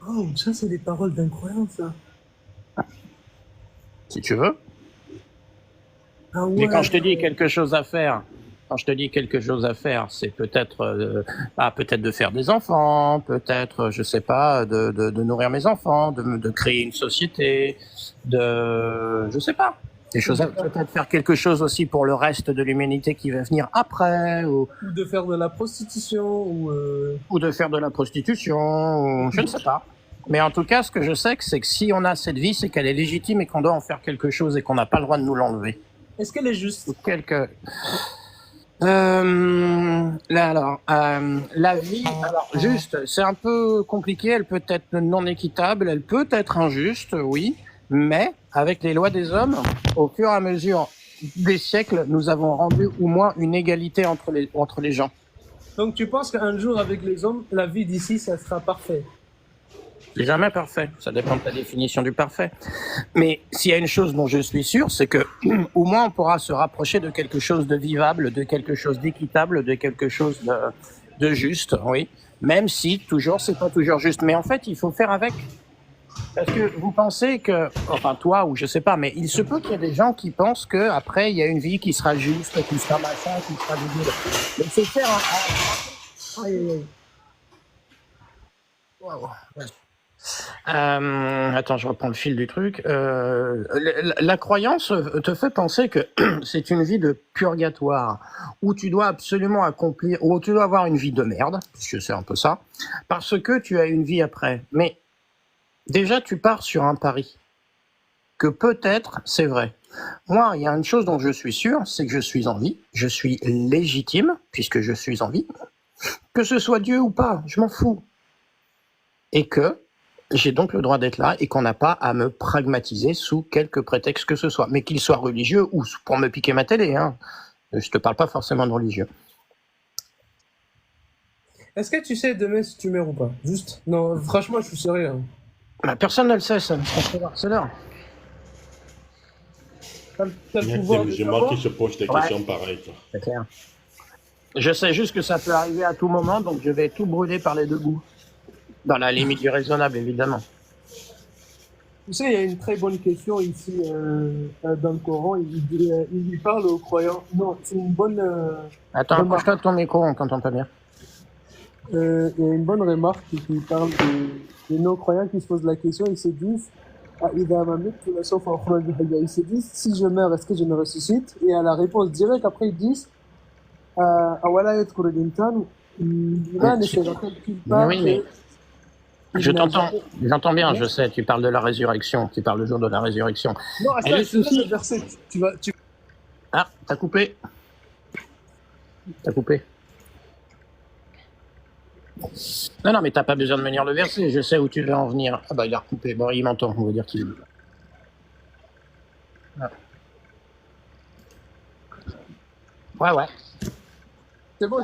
Oh, ça, c'est des paroles d'incroyable, ça. Si tu veux. Ah ouais. Mais quand je te dis quelque chose à faire, c'est peut-être peut-être de faire des enfants, peut-être, je sais pas, de nourrir mes enfants, de créer une société, je sais pas. Des choses, peut-être faire quelque chose aussi pour le reste de l'humanité qui va venir après, Ou de faire de la prostitution, ou de faire de la prostitution, ou je ne sais pas. Mais en tout cas, ce que je sais, c'est que si on a cette vie, c'est qu'elle est légitime et qu'on doit en faire quelque chose et qu'on n'a pas le droit de nous l'enlever. Est-ce qu'elle est juste? La vie, alors juste, c'est un peu compliqué, elle peut être non équitable, elle peut être injuste, oui, mais avec les lois des hommes, au fur et à mesure des siècles, nous avons rendu au moins une égalité entre les gens. Donc tu penses qu'un jour, avec les hommes, la vie d'ici, ça sera parfait? C'est jamais parfait, ça dépend de ta définition du parfait. Mais s'il y a une chose dont je suis sûr, c'est que au moins on pourra se rapprocher de quelque chose de vivable, de quelque chose d'équitable, de quelque chose de juste, oui. Même si toujours c'est pas toujours juste, mais en fait il faut faire avec. Parce que vous pensez que, enfin toi ou je sais pas, mais il se peut qu'il y ait des gens qui pensent que après il y a une vie qui sera juste, qui sera machin, qui sera visible. Mais il faut faire un. Wow. Attends, je reprends le fil du truc. La croyance te fait penser que c'est une vie de purgatoire où tu dois absolument accomplir, où tu dois avoir une vie de merde, puisque c'est un peu ça, parce que tu as une vie après. Mais déjà, tu pars sur un pari que peut-être c'est vrai. Moi, il y a une chose dont je suis sûr, c'est que je suis en vie, je suis légitime puisque je suis en vie, que ce soit Dieu ou pas, je m'en fous, et que j'ai donc le droit d'être là et qu'on n'a pas à me pragmatiser sous quelque prétexte que ce soit, mais qu'il soit religieux ou pour me piquer ma télé. Hein. Je te parle pas forcément de religieux. Est-ce que tu sais demain si tu meurs ou pas? Juste. Non, franchement, je suis sérieux. Hein. Bah, personne ne le sait, ça. C'est l'heure. T'as le pouvoir de C'est savoir. moi qui se pose des questions pareilles. Toi. C'est clair. Je sais juste que ça peut arriver à tout moment, donc je vais tout brûler par les deux bouts. Dans la limite du raisonnable, évidemment. Tu sais, il y a une très bonne question ici dans le Coran. Il lui parle aux croyants. Non, c'est une bonne. Attends, remarque. approche-toi de ton micro, on t'entend pas bien. Il y a une bonne remarque qui parle des non-croyants qui se posent la question. Ils se disent, ils se disent, si je meurs, est-ce que je me ressuscite? Et à la réponse directe, après ils disent, J'entends bien, je sais, tu parles de la résurrection, tu parles le jour de la résurrection. Non, Et le souci... ce verset, Ah, t'as coupé. Non, mais t'as pas besoin de me lire le verset, je sais où tu veux en venir. Ah bah il a recoupé, bon il m'entend, on va dire qu'il... Ah. Ouais. c'est bon.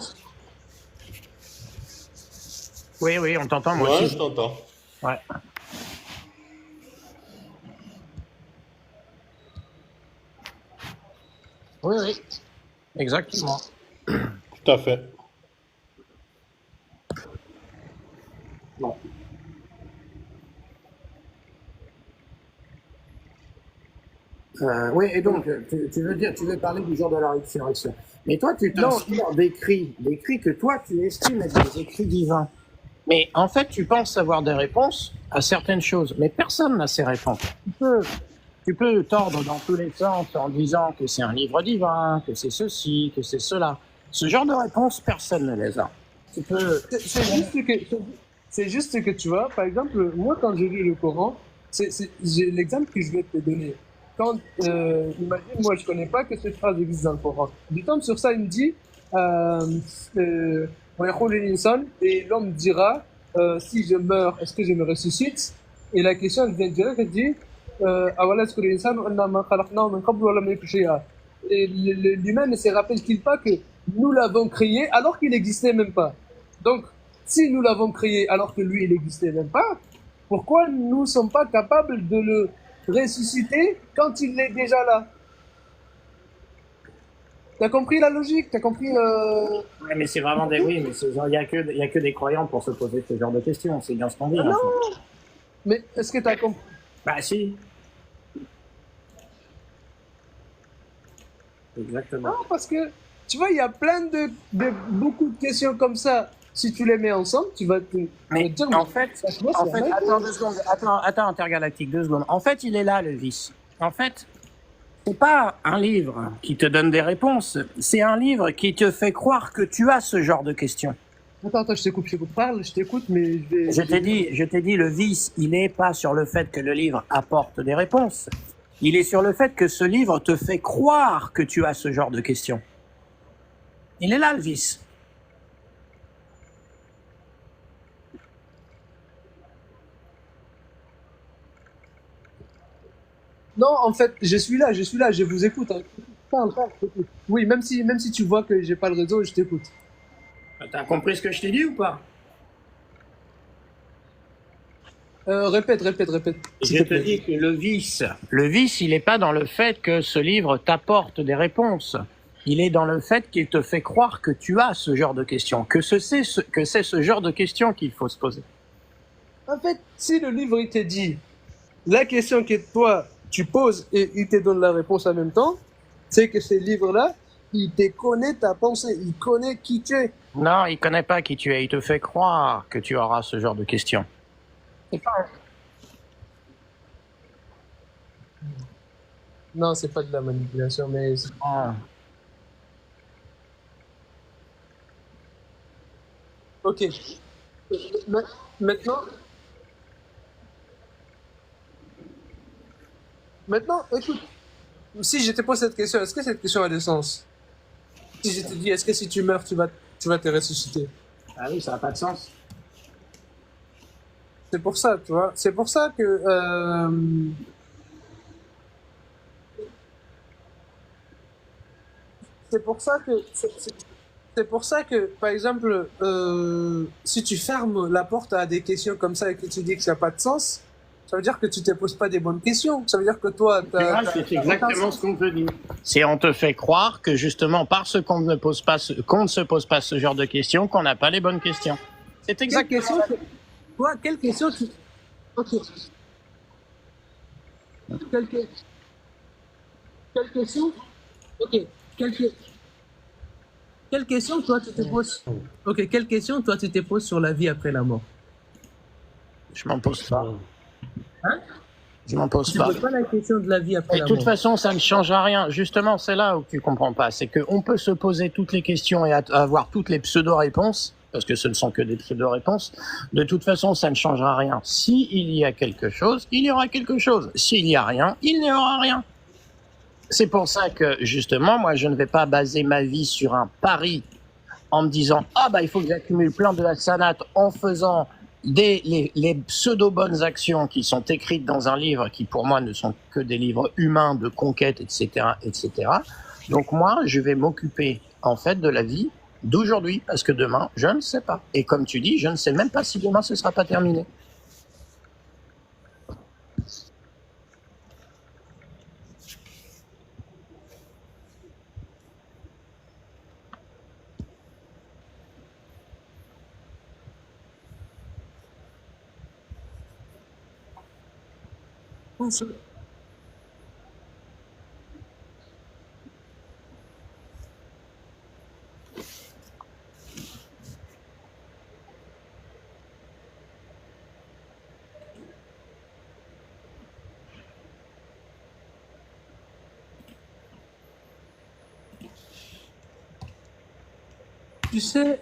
Oui, on t'entend, moi Ouais, aussi. je t'entends. Ouais. Oui, exactement. Tout à fait. Bon. Oui, et donc, tu veux parler du jour de la résurrection. Mais toi, tu t'inspires d'écrits que toi, tu estimes être des écrits divins. Mais en fait, tu penses savoir des réponses à certaines choses, mais personne n'a ces réponses. Tu peux tordre dans tous les sens en disant que c'est un livre divin, que c'est ceci, que c'est cela. Ce genre de réponses, personne ne les a. Tu peux... C'est juste que tu vois, par exemple, moi quand je lis le Coran, j'ai l'exemple que je vais te donner. Quand, imagine, moi je connais pas que cette phrase existe dans le Coran. Je tombe sur ça, il me dit, et l'homme dira, si je meurs, est-ce que je me ressuscite? Et la question elle vient direct, elle dit, et l'humain ne se rappelle-t-il pas que nous l'avons créé alors qu'il n'existait même pas? Donc, si nous l'avons créé alors que lui, il n'existait même pas, pourquoi nous ne sommes pas capables de le ressusciter quand il est déjà là? T'as compris la logique? T'as compris Ouais, mais c'est vraiment des. Oui, mais il y a que des croyants pour se poser ce genre de questions. C'est bien ce qu'on dit. Ah En non. fait. Mais est-ce que t'as compris? Bah, si. Exactement. Non, parce que, tu vois, il y a plein beaucoup de questions comme ça. Si tu les mets ensemble, tu vas te Mais dire, en fait, tu vois, c'est la même attends 2 secondes. Attends, Intergalactique, 2 secondes. En fait, il est là, le vice. En fait, c'est pas un livre qui te donne des réponses. C'est un livre qui te fait croire que tu as ce genre de questions. Attends, je t'écoute, parle, je t'écoute, mais je vais... Je t'ai dit, le vice, il n'est pas sur le fait que le livre apporte des réponses. Il est sur le fait que ce livre te fait croire que tu as ce genre de questions. Il est là, le vice. Non, en fait, je suis là, je vous écoute. Hein. Parle, je t'écoute. Oui, même si tu vois que j'ai pas le réseau, je t'écoute. T'as compris ce que je t'ai dit ou pas? Répète. Je te dis que le vice, il n'est pas dans le fait que ce livre t'apporte des réponses. Il est dans le fait qu'il te fait croire que tu as ce genre de questions, que c'est ce genre de questions qu'il faut se poser. En fait, si le livre, il te dit la question que toi, tu poses et il te donne la réponse en même temps, c'est que ce livre-là, il te connaît ta pensée, il connaît qui tu es. Non, il connaît pas qui tu es. Il te fait croire que tu auras ce genre de questions. C'est pas... Non, c'est pas de la manipulation, mais... Ah. Ok. Maintenant... Maintenant, écoute, si je te pose cette question, est-ce que cette question a du sens? Si je te dis, est-ce que si tu meurs, tu vas te ressusciter? Ah oui, ça n'a pas de sens. C'est pour ça, tu vois. C'est pour ça que... c'est pour ça que... C'est pour ça que, par exemple, si tu fermes la porte à des questions comme ça et que tu dis que ça n'a pas de sens, ça veut dire que tu ne te poses pas des bonnes questions. Ça veut dire que toi, C'est exactement ce qu'on te dit. C'est on te fait croire que justement parce qu'on ne se pose pas ce genre de questions, qu'on n'a pas les bonnes questions. C'est exactement ça. Toi, quelle question tu... Ok. Quelle question... Ok. Quelle question, toi, tu te poses... Ok, quelle question, toi, tu te poses sur la vie après la mort? Je m'en pose pas. Hein? Je m'en pose Tu pas. ne poses pas la question de la vie après Et la de mort. toute façon, ça ne change à rien. Justement, c'est là où tu comprends pas. C'est qu'on peut se poser toutes les questions et avoir toutes les pseudo-réponses, parce que ce ne sont que des pseudo-réponses. De toute façon, ça ne changera rien. S'il y a quelque chose, il y aura quelque chose. S'il n'y a rien, il n'y aura rien. C'est pour ça que, justement, moi, je ne vais pas baser ma vie sur un pari en me disant « Ah, bah, il faut que j'accumule plein de hasanat en faisant les pseudo-bonnes actions qui sont écrites dans un livre qui, pour moi, ne sont que des livres humains de conquête, etc., etc. » Donc, moi, je vais m'occuper, en fait, de la vie d'aujourd'hui, parce que demain, je ne sais pas. Et comme tu dis, je ne sais même pas si demain, ce ne sera pas terminé. Tu sais,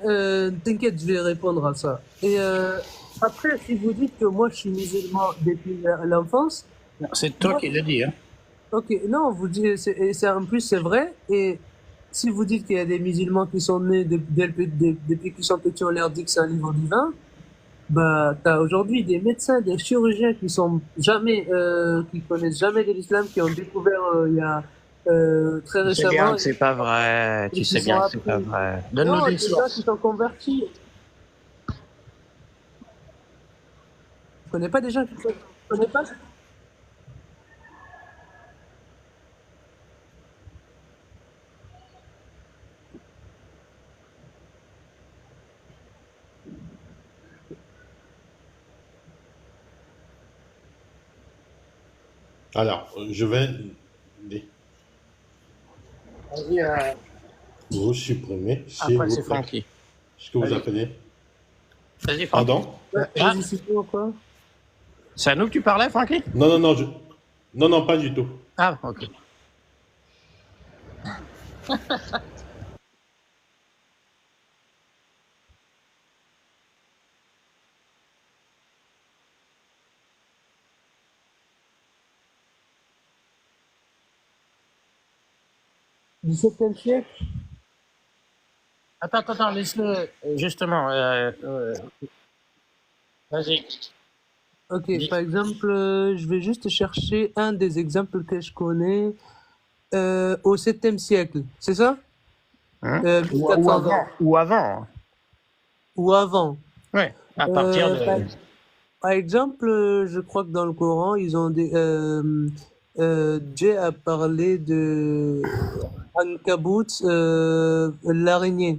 t'inquiète, je vais répondre à ça. Et après, si vous dites que moi, je suis musulman depuis l'enfance, C'est toi moi, qui le dis, hein. ok, non, vous dites, en plus, c'est vrai. Et si vous dites qu'il y a des musulmans qui sont nés depuis qu'ils sont petits, on leur dit que c'est un livre divin, bah, t'as aujourd'hui des médecins, des chirurgiens qui connaissent jamais de l'islam, qui ont découvert il y a très Tu sais bien récemment. que c'est pas vrai. Et Tu qui sais sont bien que c'est pas appris. vrai. Non, Donne-nous des des gens sources. qui sont convertis. connais pas des gens qui connais pas? Alors, je vais Vas-y, vous supprimer, s'il après vous c'est plaît. Francky. Ce que vous Vas-y. appelez. Vas-y, Francky. Pardon? Ouais, Ah, vas-y, c'est quoi, quoi? c'est à nous que tu parlais, Francky? Non, non, non, non, non, pas du tout. Ah, ok. Du 7e siècle? Attends, laisse-le, justement, vas-y. Ok, Dis. par exemple, je vais juste chercher un des exemples que je connais au 7e siècle, c'est ça? Hein? 1400 ans. Ou avant. Ou avant. Ouais, à partir Par, de... par exemple, je crois que dans le Coran, ils ont Dieu a parlé de Ankabut, l'araignée.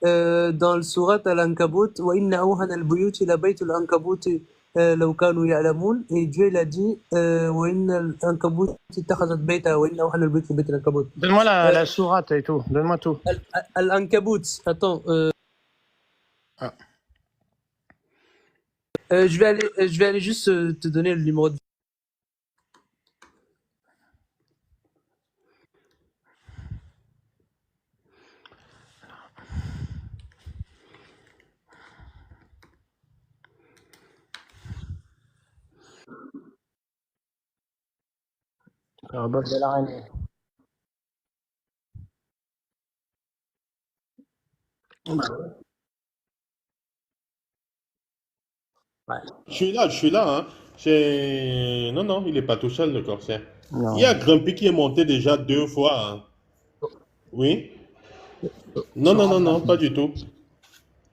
Dans le surat Al-Ankabut, وَإِنَّ أَوْهَنَ الْبُيُوتِ لَبَيْتُ الْأَنكَبُوتِ لَوْ كَانُوا يَعْلَمُونَ. Et Dieu il a dit وَإِنَّ الْأَنكَبُوتِ اتَّخَذَتْ بَيْتَهَا وَإِنَّ أَوْهَنَ الْبُيُوتِ لَبَيْتُ الْأَنكَبُوتِ. Donne-moi la sourate et tout, donne-moi tout. Al-Ankabut, attends, Ah. je vais aller juste te donner le numéro de... Le boss de l'araignée. Ouais. Je suis là, hein. Non, non, il n'est pas tout seul, le corsaire. Non. Il y a Grumpy qui est monté déjà 2 fois, hein. Oui? Non, non, non, non, pas du tout.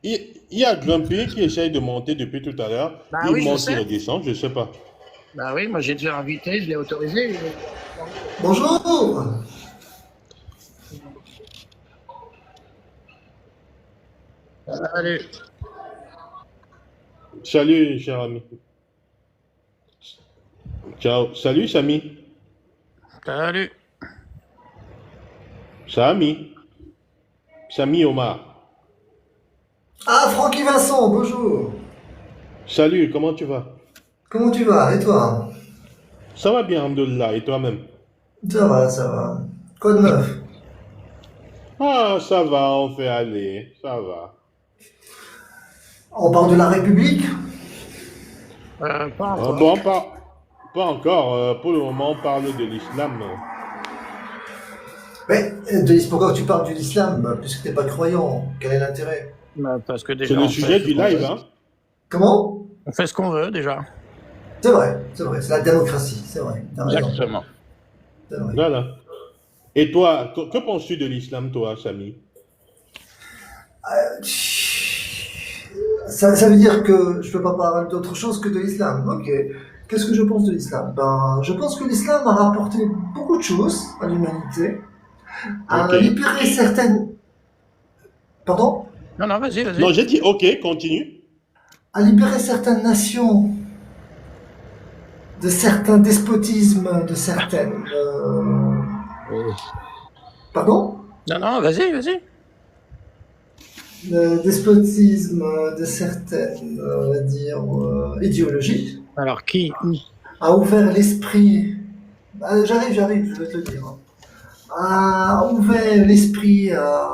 Il y a Grumpy qui essaye de monter depuis tout à l'heure. Bah Il oui, je monte, sais. il redescend, je sais pas. Bah oui, moi j'ai déjà invité, je l'ai autorisé. Bonjour. Allez. Salut, cher ami. Ciao. Salut, Samy. Salut. Samy. Samy Omar. Ah, Francky Vincent, bonjour. Salut, comment tu vas? Comment tu vas? Et toi? Ça va bien, Alhamdoulilah, et toi-même? Ça va, ça va. Quoi de neuf? Ah, ça va, on fait aller, ça va. On parle de la République? Pas Ah, encore. bon, pas encore. Pour le moment, on parle de l'islam. Mais, Denis, pourquoi tu parles de l'islam? Puisque t'es pas croyant. Quel est l'intérêt? Bah, parce que déjà, C'est le on sujet fait du ce qu'on live, veut. hein? Comment? On fait ce qu'on veut déjà. C'est vrai, c'est la démocratie, c'est vrai. T'as raison. Exactement. C'est vrai. Voilà. Et toi, que penses-tu de l'islam, toi, Samy? Ça veut dire que je peux pas parler d'autre chose que de l'islam. Ok. Qu'est-ce que je pense de l'islam? Ben, je pense que l'islam a rapporté beaucoup de choses à l'humanité, a Ok. libéré certaines... Pardon? Non, non, vas-y, vas-y. Non, j'ai dit ok, continue. A libéré certaines nations de certains despotismes, de certaines... Pardon? Non, non, vas-y, vas-y. Despotisme de certaines, on va dire, idéologies, Alors, qui? a ouvert l'esprit... j'arrive, je vais te le dire. A ouvert l'esprit à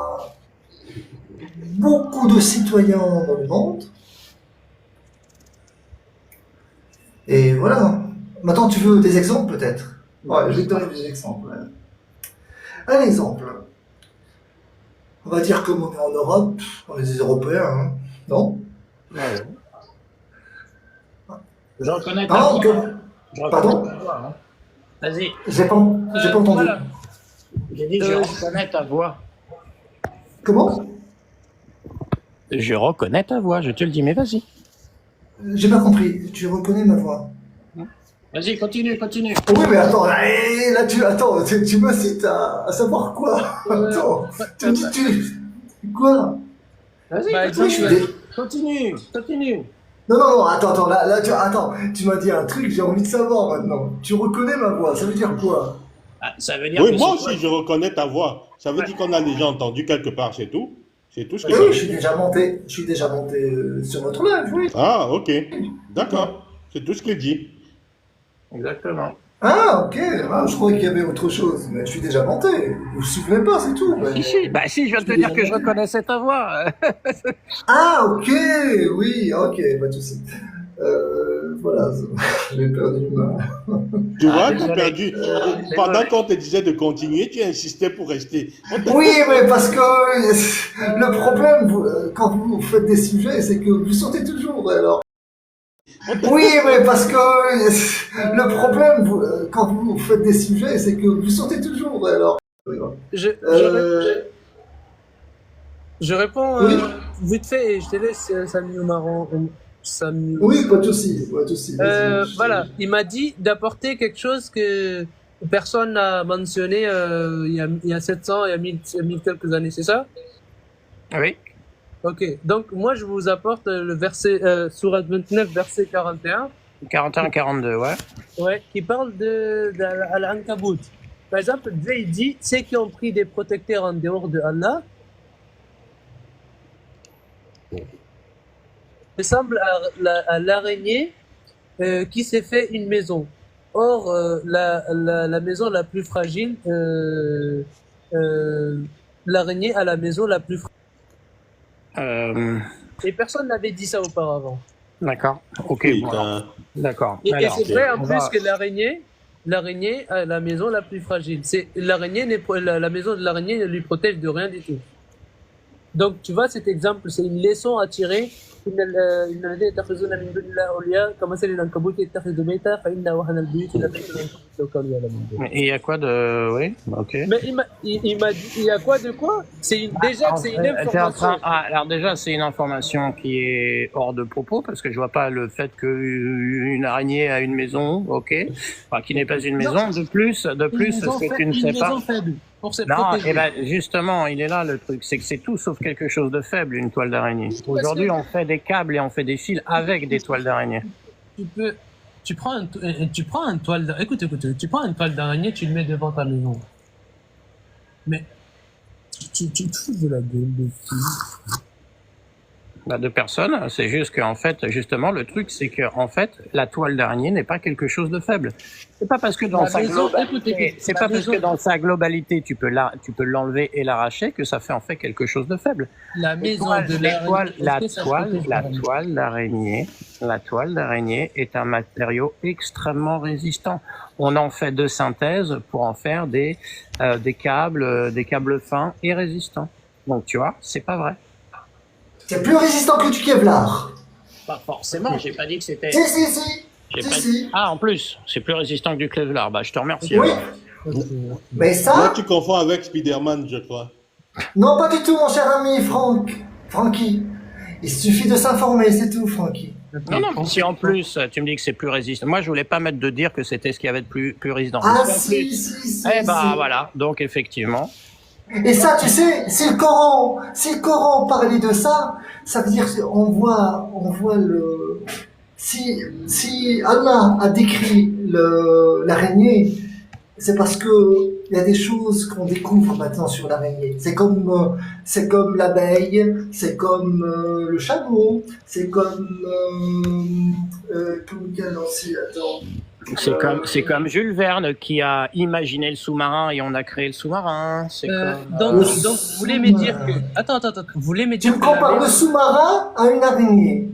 beaucoup de citoyens dans le monde. Et voilà. Maintenant, tu veux des exemples, peut-être? Ouais, je vais te donner des exemples. Un exemple. On va dire comme on est en Europe, on est des Européens, hein, non? Ouais. Je reconnais ta Pardon, voix. Je reconnais Pardon? ta voix, hein. Vas-y. J'ai pas entendu. Voilà. J'ai dit, je reconnais ta voix. Comment? Je reconnais ta voix, je te le dis, mais vas-y. J'ai pas compris. Tu reconnais ma voix? Vas-y, continue, continue. Oui, mais attends, là, tu me cites à savoir quoi? Attends, tu me dis, quoi? Vas-y, Par Oui, je suis dé- continue, continue. Non, attends, attends, tu m'as dit un truc, j'ai envie de savoir maintenant. Tu reconnais ma voix, ça veut dire quoi? Ah, ça veut dire Oui, que moi c'est toi. aussi, je reconnais ta voix. Ça veut dire qu'on a déjà entendu quelque part, c'est tout. C'est tout ce que Oui, ça veut je suis dire. déjà monté sur votre live, oui. Ah, ok. D'accord. C'est tout ce qu'il dit. Exactement. Ah, ok, je croyais qu'il y avait autre chose, mais je suis déjà monté. Vous vous souvenez pas, c'est tout. Si, si, bah si, je viens de te dire que je reconnaissais ta voix. Ah, ok, oui, ok, pas de souci. Voilà, j'ai perdu ma... Tu vois, tu as désolé. perdu. Pendant qu'on te disait de continuer, tu insistais pour rester. Oui, mais parce que le problème, quand vous faites des sujets, c'est que vous sautez toujours, alors. Oui, mais parce que le problème, quand vous faites des sujets, c'est que vous sautez toujours, alors. Je réponds Oui. vite fait et je te laisse Samy Omaran. Samy. Oui, pas de souci, pas de souci. Vas-y, Voilà, il m'a dit d'apporter quelque chose que personne n'a mentionné il y a 700, il y a 1000 quelques années, c'est ça? Oui. Ok, donc moi je vous apporte le verset, Sourate 29, verset 41, 41-42, ouais. ouais, qui parle de Al-Ankabut. Par exemple, Dieu il dit, ceux qui ont pris des protecteurs en dehors de Allah, ressemble à l'araignée qui s'est fait une maison. Or, la maison la plus fragile, l'araignée a la maison la plus fragile. Et personne n'avait dit ça auparavant. D'accord. Ok, Oui, bon, alors, d'accord. Et Alors, c'est vrai en on plus va- que l'araignée a la maison la plus fragile. La maison de l'araignée ne lui protège de rien du tout. Donc, tu vois, cet exemple, c'est une leçon à tirer. إن الذين يتخذون من دون الله أولياء كمثل العنكبوت يتخذ بيتا فإن أوهن البيوت لبيت العنكبوت لو كانوا يعلمون. Et il y a quoi de... Oui, ok. Mais il m'a dit, il y a quoi de quoi? Déjà que c'est une T'es en information. train- alors déjà, c'est une information qui est hors de propos, parce que je vois pas le fait qu'une araignée a une maison, ok, enfin, qui n'est pas une maison. De plus, ce que tu ne sais pas... Faible pour se Non, protéger. et ben justement, il est là le truc, c'est que c'est tout sauf quelque chose de faible, une toile d'araignée. Aujourd'hui, on fait des câbles et on fait des fils avec des toiles d'araignée. Tu prends une toile écoute, tu prends une toile d'araignée, tu le mets devant ta maison. Mais tu te fous de la gueule de fille. Bah, de personnes, c'est juste qu'en fait, justement, le truc, c'est que en fait, la toile d'araignée n'est pas quelque chose de faible. C'est pas parce que dans La sa maison, globalité, écoute, c'est la pas parce maison- que dans sa globalité, tu peux l'enlever et l'arracher que ça fait en fait quelque chose de faible. La maison L'étoile- de l'étoile- la Est-ce que ça toile, protège la l'araignée? la toile d'araignée est un matériau extrêmement résistant. On en fait de synthèse pour en faire des câbles fins et résistants. Donc tu vois, c'est pas vrai. C'est plus résistant que du Kevlar. Pas forcément, j'ai pas dit que c'était. Si. J'ai Si, pas- si. Ah, en plus, c'est plus résistant que du Kevlar. Bah, je te remercie. Oui. alors. Mais Là, ça, tu confonds avec Spider-Man, je crois. non, pas du tout, mon cher ami Francky. Il suffit de s'informer, c'est tout, Francky. Non, non, si en plus, tu me dis que c'est plus résistant. Moi, je voulais pas mettre de dire que c'était ce qu'il y avait de plus résistant. Ah, En si. Eh bah, voilà. Donc, effectivement. Et ça, tu sais, si le Coran parlait de ça, ça veut dire qu'on voit le, si Allah a décrit l'araignée, c'est parce que il y a des choses qu'on découvre maintenant sur l'araignée. C'est comme l'abeille, c'est comme le chameau, c'est comme quel aussi, attends. C'est comme Jules Verne qui a imaginé le sous-marin et on a créé le sous-marin. C'est comme... Donc, vous voulez me dire que... Attends. Vous voulez me Tu dire me que la compares le maison- sous-marin à une araignée.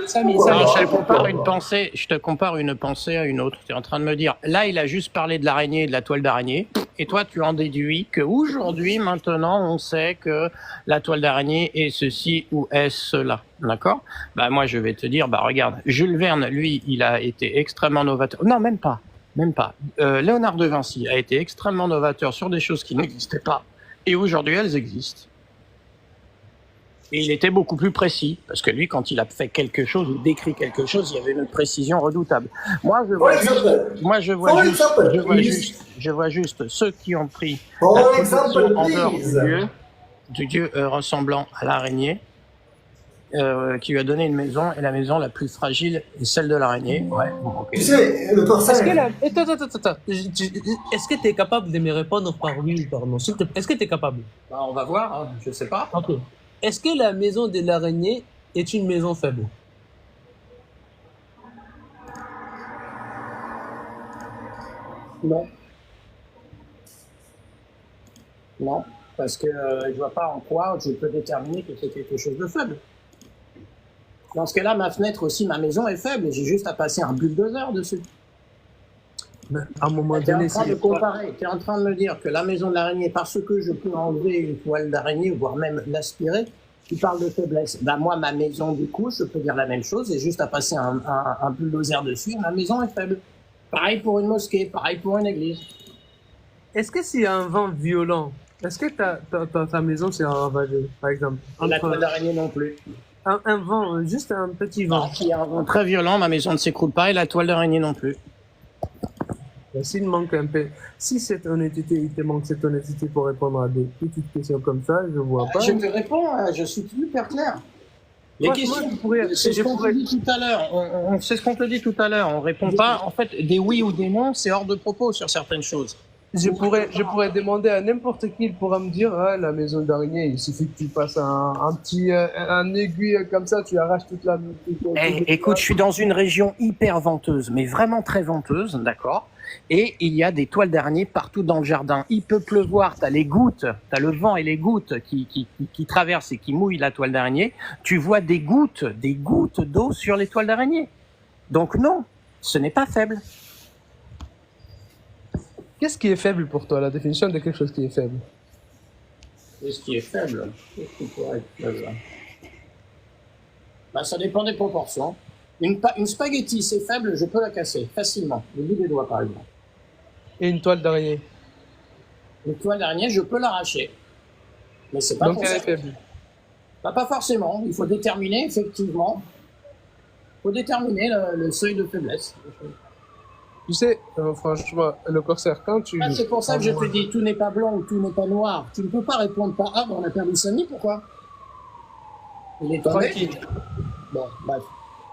Samy, Alors, Voilà. je te compare une pensée à une autre. Tu es en train de me dire, là, il a juste parlé de l'araignée et de la toile d'araignée. Et toi, tu en déduis qu'aujourd'hui, maintenant, on sait que la toile d'araignée est ceci ou est cela. D'accord? Bah, moi, je vais te dire, bah, regarde, Jules Verne, lui, il a été extrêmement novateur. Non, même pas. Léonard de Vinci a été extrêmement novateur sur des choses qui n'existaient pas. Et aujourd'hui, elles existent. Et il était beaucoup plus précis, parce que lui, quand il a fait quelque chose ou décrit quelque chose, il y avait une précision redoutable. Moi, je vois For example. Moi, For example, please. je vois juste ceux qui ont pris For la example, position en dehors please. du dieu ressemblant à l'araignée, qui lui a donné une maison, et la maison la plus fragile est celle de l'araignée. Ouais, bon, ok. Tu sais, le Est-ce que corsaire. la... Attends. Est-ce que tu es capable de me répondre par oui ou par non? S'il te plaît. Est-ce que tu es capable? Bah, on va voir, hein, je sais pas. Ok. Est-ce que la maison de l'araignée est une maison faible? Non. Non, parce que je vois pas en quoi je peux déterminer que c'est quelque chose de faible. Dans ce cas-là, ma fenêtre aussi, ma maison est faible, et j'ai juste à passer un bulldozer dessus. À un moment Tu es en donné, train de comparer, tu es en train de me dire que la maison de l'araignée, parce que je peux enlever une toile d'araignée, voire même l'aspirer, tu parles de faiblesse. Ben moi, ma maison, du coup, je peux dire la même chose, et juste à passer un bulldozer dessus, et ma maison est faible. Pareil pour une mosquée, pareil pour une église. est-ce que s'il y a un vent violent, est-ce que ta maison sera ravagée, par exemple? La toile d'araignée non plus. Un vent, juste un petit vent. S'il y a un vent très violent, ma maison ne s'écroule pas, et la toile d'araignée non plus. S'il manque un peu, si cette honnêteté, il te manque cette honnêteté pour répondre à des petites questions comme ça, je vois pas. Je te réponds, je suis super clair. Les Franchement, questions, c'est ce qu'on te dit tout à l'heure. C'est ce qu'on te dit tout à l'heure. On répond pas. En fait, des oui ou des non, c'est hors de propos sur certaines choses. Je pourrais demander à n'importe qui, il pourra me dire, ah, la maison d'araignée, il suffit que tu passes un aiguille comme ça, tu arraches toute la... Écoute, je suis dans une région hyper venteuse, mais vraiment très venteuse, d'accord. Et il y a des toiles d'araignée partout dans le jardin. Il peut pleuvoir, t'as les gouttes, t'as le vent et les gouttes qui traversent et qui mouillent la toile d'araignée. Tu vois des gouttes d'eau sur les toiles d'araignée. Donc non, ce n'est pas faible. Qu'est-ce qui est faible pour toi, la définition de quelque chose qui est faible? Qu'est-ce qui est faible? Qu'est-ce qui pourrait être faible? Bah, ça dépend des proportions. Une spaghetti, c'est faible, je peux la casser facilement. Le bout des doigts, par exemple. Et une toile d'araignée? Une toile d'araignée, je peux l'arracher. Mais c'est pas Donc elle est faible. Bah, pas forcément. Il faut déterminer, effectivement. Il faut déterminer le seuil de faiblesse. Tu sais, franchement, le corsaire, quand tu... C'est pour ça que je te dis, tout n'est pas blanc ou tout n'est pas noir. Tu ne peux pas répondre par on a perdu Samy, pourquoi? Il est tombé. Tranquille. Bon, bref.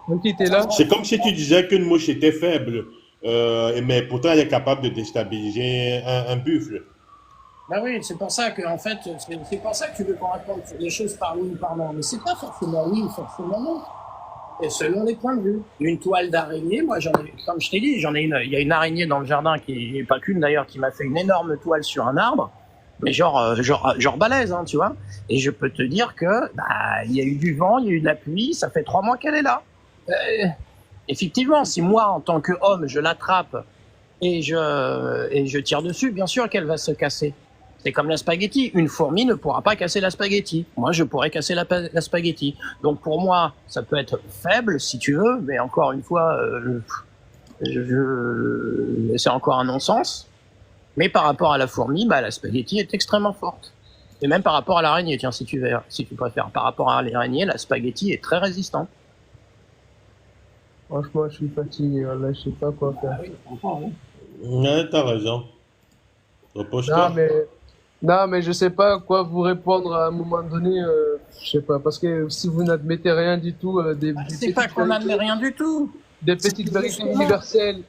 Donc il était là. C'est comme si tu disais qu'une mouche était faible, mais pourtant elle est capable de déstabiliser un buffle. Bah oui, c'est pour ça que, en fait, c'est pour ça que tu veux qu'on raconte les choses par oui ou par non. Mais c'est pas forcément oui ou forcément non. Et selon les points de vue. Une toile d'araignée, moi, comme je t'ai dit, il y a une araignée dans le jardin qui est pas qu'une d'ailleurs, qui m'a fait une énorme toile sur un arbre. Mais genre balèze, hein, tu vois. Et je peux te dire que, bah, il y a eu du vent, il y a eu de la pluie, ça fait 3 mois qu'elle est là. Effectivement, si moi, en tant qu'homme, je l'attrape et je tire dessus, bien sûr qu'elle va se casser. C'est comme la spaghetti. Une fourmi ne pourra pas casser la spaghetti. Moi, je pourrais casser la spaghetti. Donc, pour moi, ça peut être faible, si tu veux, mais encore une fois, c'est encore un non-sens. Mais par rapport à la fourmi, bah, la spaghetti est extrêmement forte. Et même par rapport à l'araignée, tiens, si tu préfères. Par rapport à l'araignée, la spaghetti est très résistante. Franchement, je suis fatigué, là, je sais pas quoi faire. Ah oui, je comprends, hein. Ouais, t'as raison. Repose-toi. Non, mais je sais pas quoi vous répondre à un moment donné, je sais pas, parce que si vous n'admettez rien du tout, c'est pas qu'on n'admet rien du tout. Des petites vérités universelles.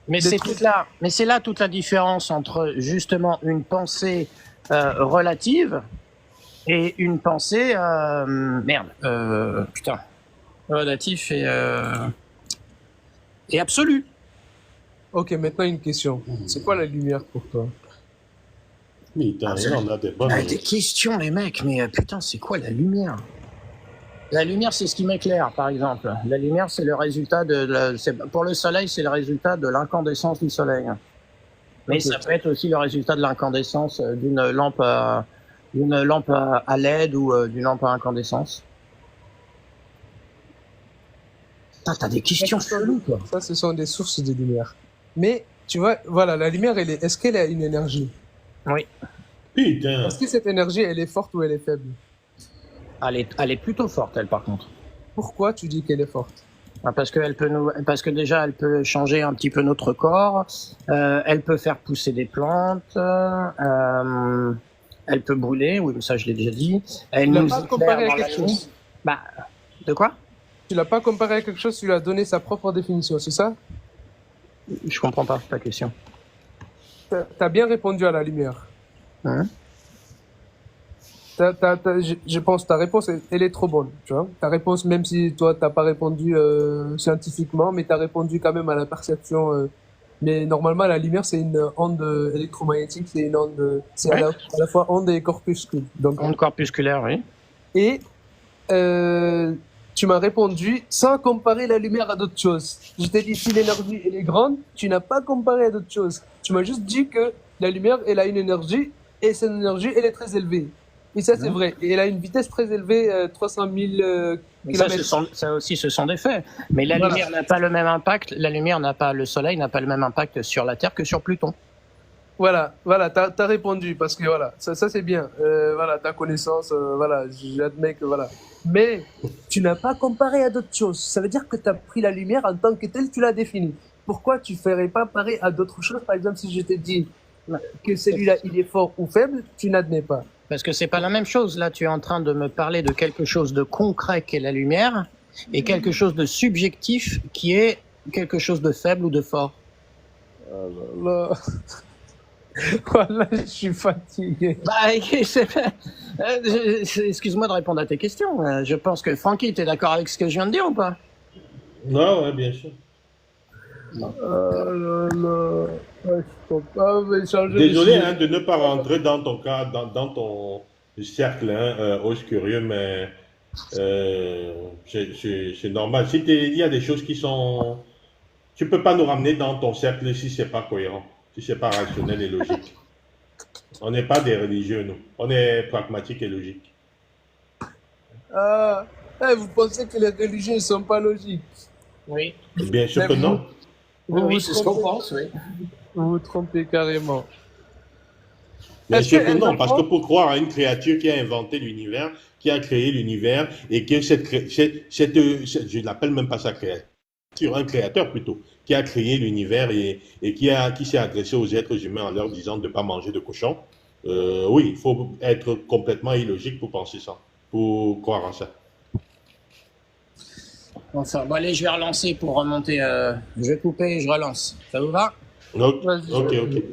Mais c'est là toute la différence entre justement une pensée relative et une pensée relatif et absolu. Ok, maintenant une question. C'est quoi la lumière pour toi? Putain, on a des bonnes. Des questions, les mecs, mais putain, c'est quoi la lumière? La lumière, c'est ce qui m'éclaire, par exemple. La lumière, c'est le résultat pour le soleil, c'est le résultat de l'incandescence du soleil. Mais ça peut être aussi le résultat de l'incandescence d'une lampe à LED ou d'une lampe à incandescence. T'as des questions cheloues, quoi. Ça, ce sont des sources de lumière. Mais, tu vois, voilà, la lumière, est-ce qu'elle a une énergie? Oui. Putain. Est-ce que cette énergie, elle est forte ou elle est faible? Elle est plutôt forte, elle, par contre. Pourquoi tu dis qu'elle est forte? Ah, parce que déjà, elle peut changer un petit peu notre corps. Elle peut faire pousser des plantes. Elle peut brûler. Oui, mais ça, je l'ai déjà dit. Elle Tu l'as nous pas éclaire comparé à dans la quelque nuit. chose. Bah, de quoi? Tu l'as pas comparé à quelque chose, tu lui as donné sa propre définition, c'est ça? Je comprends pas ta question. T'as bien répondu à la lumière. Hein? Je pense ta réponse, elle est trop bonne, tu vois. Ta réponse, même si toi, t'as pas répondu scientifiquement, mais t'as répondu quand même à la perception. Mais normalement, la lumière, c'est une onde électromagnétique, c'est une onde, c'est Ouais. à la fois onde et corpuscule. Donc, Onde corpusculaire, oui. et tu m'as répondu sans comparer la lumière à d'autres choses. Je t'ai dit si l'énergie elle est grande, tu n'as pas comparé à d'autres choses. Tu m'as juste dit que la lumière elle a une énergie et cette énergie elle est très élevée. Et ça c'est vrai. Et elle a une vitesse très élevée, 300 000 Mais ça, km. ça aussi, ce sont des faits. Mais la Voilà. lumière n'a pas le même impact. La lumière n'a pas, le soleil n'a pas le même impact sur la Terre que sur Pluton. Voilà, t'as répondu parce que voilà, ça c'est bien. Voilà, ta connaissance, voilà, j'admets que voilà. Mais tu n'as pas comparé à d'autres choses. Ça veut dire que tu as pris la lumière en tant que telle, tu l'as définie. Pourquoi tu ferais pas pareil à d'autres choses? Par exemple, si je te dis que celui-là il est fort ou faible, tu n'admets pas. Parce que c'est pas la même chose. Là, tu es en train de me parler de quelque chose de concret qu'est la lumière et quelque chose de subjectif qui est quelque chose de faible ou de fort. Voilà, voilà, je suis fatigué. Bah, excuse-moi de répondre à tes questions. Je pense que Francky, tu es d'accord avec ce que je viens de dire ou pas? Non, ouais, bien sûr. Oh là là, ouais, je peux pas me changer. Désolé hein, de ne pas rentrer dans ton cas, dans ton cercle os curieux, mais c'est normal. Si il y a des choses qui sont... Tu peux pas nous ramener dans ton cercle si c'est pas cohérent, si c'est pas rationnel et logique. On n'est pas des religieux, nous. On est pragmatiques et logiques. Ah, vous pensez que les religions ne sont pas logiques? Oui. Bien sûr que non. Oui, c'est ce qu'on pense, oui. Vous vous trompez carrément. Bien Est-ce sûr que que non, elle parce que comprend? pour croire à une créature qui a inventé l'univers, qui a créé l'univers, et que je l'appelle même pas sa créature, un créateur plutôt, qui a créé l'univers et qui s'est adressé aux êtres humains en leur disant de ne pas manger de cochon, oui, il faut être complètement illogique pour penser ça, pour croire à ça. Enfin, bon, allez, je vais relancer pour remonter. Je vais couper et je relance. Ça vous va? Ok, Vas-y. ok.